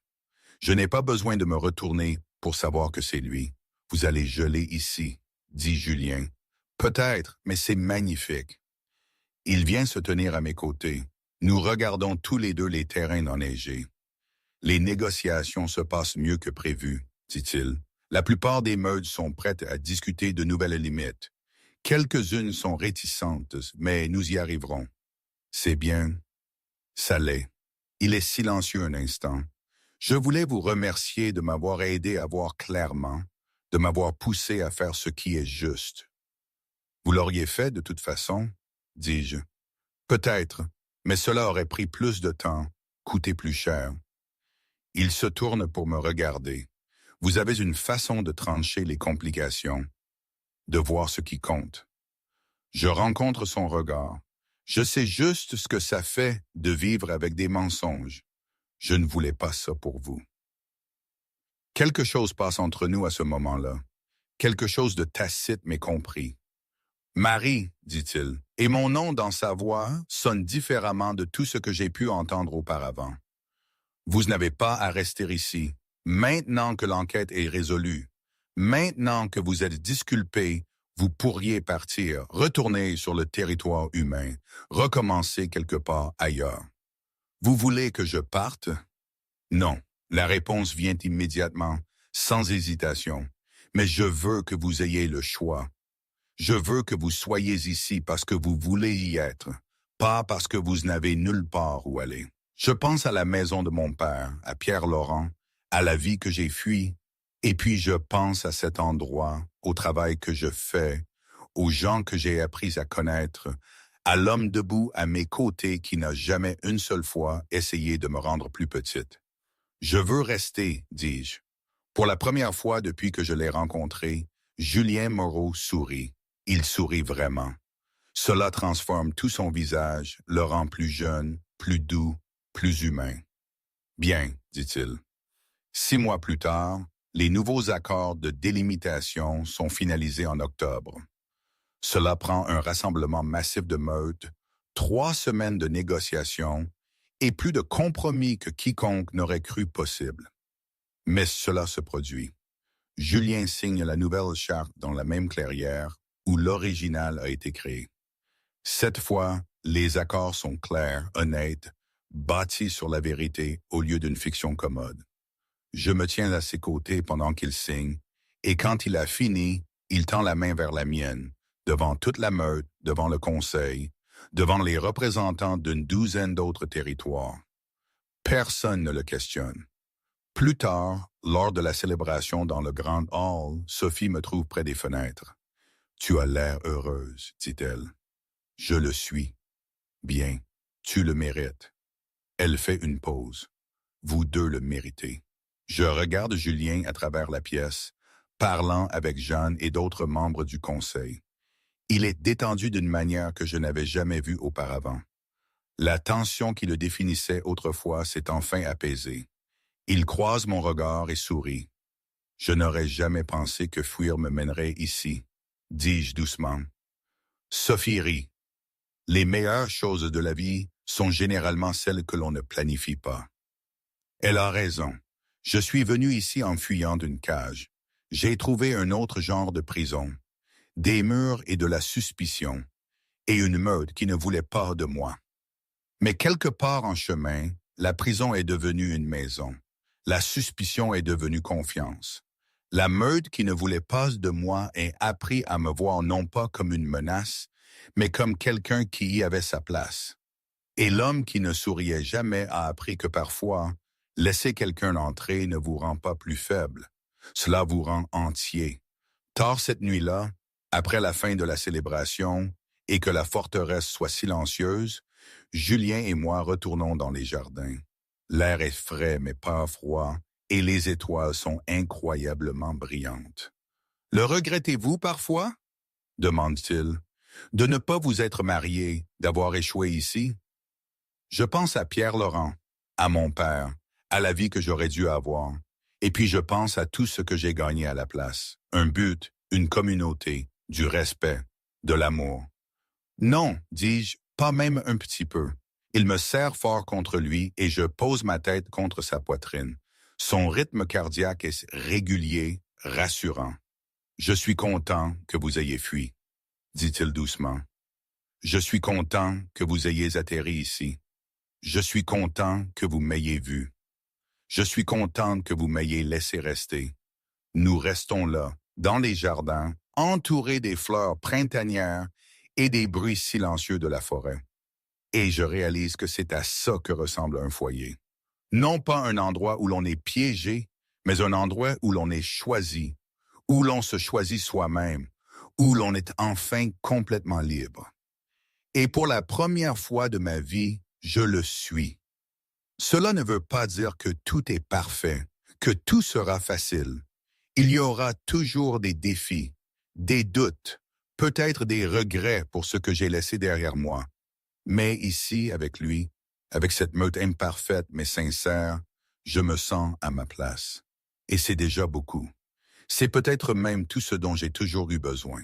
Je n'ai pas besoin de me retourner pour savoir que c'est lui. Vous allez geler ici, dit Julien. Peut-être, mais c'est magnifique. Il vient se tenir à mes côtés. Nous regardons tous les deux les terrains enneigés. Les négociations se passent mieux que prévu, dit-il. La plupart des meutes sont prêtes à discuter de nouvelles limites. Quelques-unes sont réticentes, mais nous y arriverons. C'est bien. Ça l'est. Il est silencieux un instant. Je voulais vous remercier de m'avoir aidé à voir clairement, de m'avoir poussé à faire ce qui est juste. Vous l'auriez fait de toute façon, dis-je. Peut-être, mais cela aurait pris plus de temps, coûté plus cher. Il se tourne pour me regarder. Vous avez une façon de trancher les complications, de voir ce qui compte. Je rencontre son regard. Je sais juste ce que ça fait de vivre avec des mensonges. Je ne voulais pas ça pour vous. Quelque chose passe entre nous à ce moment-là. Quelque chose de tacite mais compris. Marie, dit-il, et mon nom dans sa voix sonne différemment de tout ce que j'ai pu entendre auparavant. Vous n'avez pas à rester ici. Maintenant que l'enquête est résolue, maintenant que vous êtes disculpé, vous pourriez partir, retourner sur le territoire humain, recommencer quelque part ailleurs. Vous voulez que je parte? Non. La réponse vient immédiatement, sans hésitation. Mais je veux que vous ayez le choix. Je veux que vous soyez ici parce que vous voulez y être, pas parce que vous n'avez nulle part où aller. Je pense à la maison de mon père, à Pierre-Laurent, à la vie que j'ai fuie, et puis je pense à cet endroit, au travail que je fais, aux gens que j'ai appris à connaître, à l'homme debout à mes côtés qui n'a jamais une seule fois essayé de me rendre plus petite. Je veux rester, dis-je. Pour la première fois depuis que je l'ai rencontré, Julien Moreau sourit. Il sourit vraiment. Cela transforme tout son visage, le rend plus jeune, plus doux, plus humain. Bien, dit-il. 6 mois plus tard, les nouveaux accords de délimitation sont finalisés en octobre. Cela prend un rassemblement massif de meutes, 3 semaines de négociations et plus de compromis que quiconque n'aurait cru possible. Mais cela se produit. Julien signe la nouvelle charte dans la même clairière où l'original a été créé. Cette fois, les accords sont clairs, honnêtes, bâtis sur la vérité au lieu d'une fiction commode. Je me tiens à ses côtés pendant qu'il signe, et quand il a fini, il tend la main vers la mienne, devant toute la meute, devant le conseil, devant les représentants d'une douzaine d'autres territoires. Personne ne le questionne. Plus tard, lors de la célébration dans le grand hall, Sophie me trouve près des fenêtres. « Tu as l'air heureuse, dit-elle. »« Je le suis. »« Bien, tu le mérites. » Elle fait une pause. « Vous deux le méritez. » Je regarde Julien à travers la pièce, parlant avec Jeanne et d'autres membres du conseil. Il est détendu d'une manière que je n'avais jamais vue auparavant. La tension qui le définissait autrefois s'est enfin apaisée. Il croise mon regard et sourit. « Je n'aurais jamais pensé que fuir me mènerait ici, » dis-je doucement. Sophie rit. Les meilleures choses de la vie sont généralement celles que l'on ne planifie pas. Elle a raison. Je suis venu ici en fuyant d'une cage. J'ai trouvé un autre genre de prison. Des murs et de la suspicion. Et une meute qui ne voulait pas de moi. Mais quelque part en chemin, la prison est devenue une maison. La suspicion est devenue confiance. La meute qui ne voulait pas de moi a appris à me voir non pas comme une menace, mais comme quelqu'un qui y avait sa place. Et l'homme qui ne souriait jamais a appris que parfois, laisser quelqu'un entrer ne vous rend pas plus faible. Cela vous rend entier. Tard cette nuit-là, après la fin de la célébration, et que la forteresse soit silencieuse, Julien et moi retournons dans les jardins. L'air est frais mais pas froid, et les étoiles sont incroyablement brillantes. « Le regrettez-vous parfois ?» demande-t-il. De ne pas vous être marié, d'avoir échoué ici? Je pense à Pierre Laurent, à mon père, à la vie que j'aurais dû avoir. Et puis je pense à tout ce que j'ai gagné à la place. Un but, une communauté, du respect, de l'amour. Non, dis-je, pas même un petit peu. Il me serre fort contre lui et je pose ma tête contre sa poitrine. Son rythme cardiaque est régulier, rassurant. Je suis content que vous ayez fui, dit-il doucement. Je suis content que vous ayez atterri ici. Je suis content que vous m'ayez vu. Je suis content que vous m'ayez laissé rester. Nous restons là, dans les jardins, entourés des fleurs printanières et des bruits silencieux de la forêt. Et je réalise que c'est à ça que ressemble un foyer. Non pas un endroit où l'on est piégé, mais un endroit où l'on est choisi, où l'on se choisit soi-même, où l'on est enfin complètement libre. Et pour la première fois de ma vie, je le suis. Cela ne veut pas dire que tout est parfait, que tout sera facile. Il y aura toujours des défis, des doutes, peut-être des regrets pour ce que j'ai laissé derrière moi. Mais ici, avec lui, avec cette meute imparfaite mais sincère, je me sens à ma place. Et c'est déjà beaucoup. C'est peut-être même tout ce dont j'ai toujours eu besoin.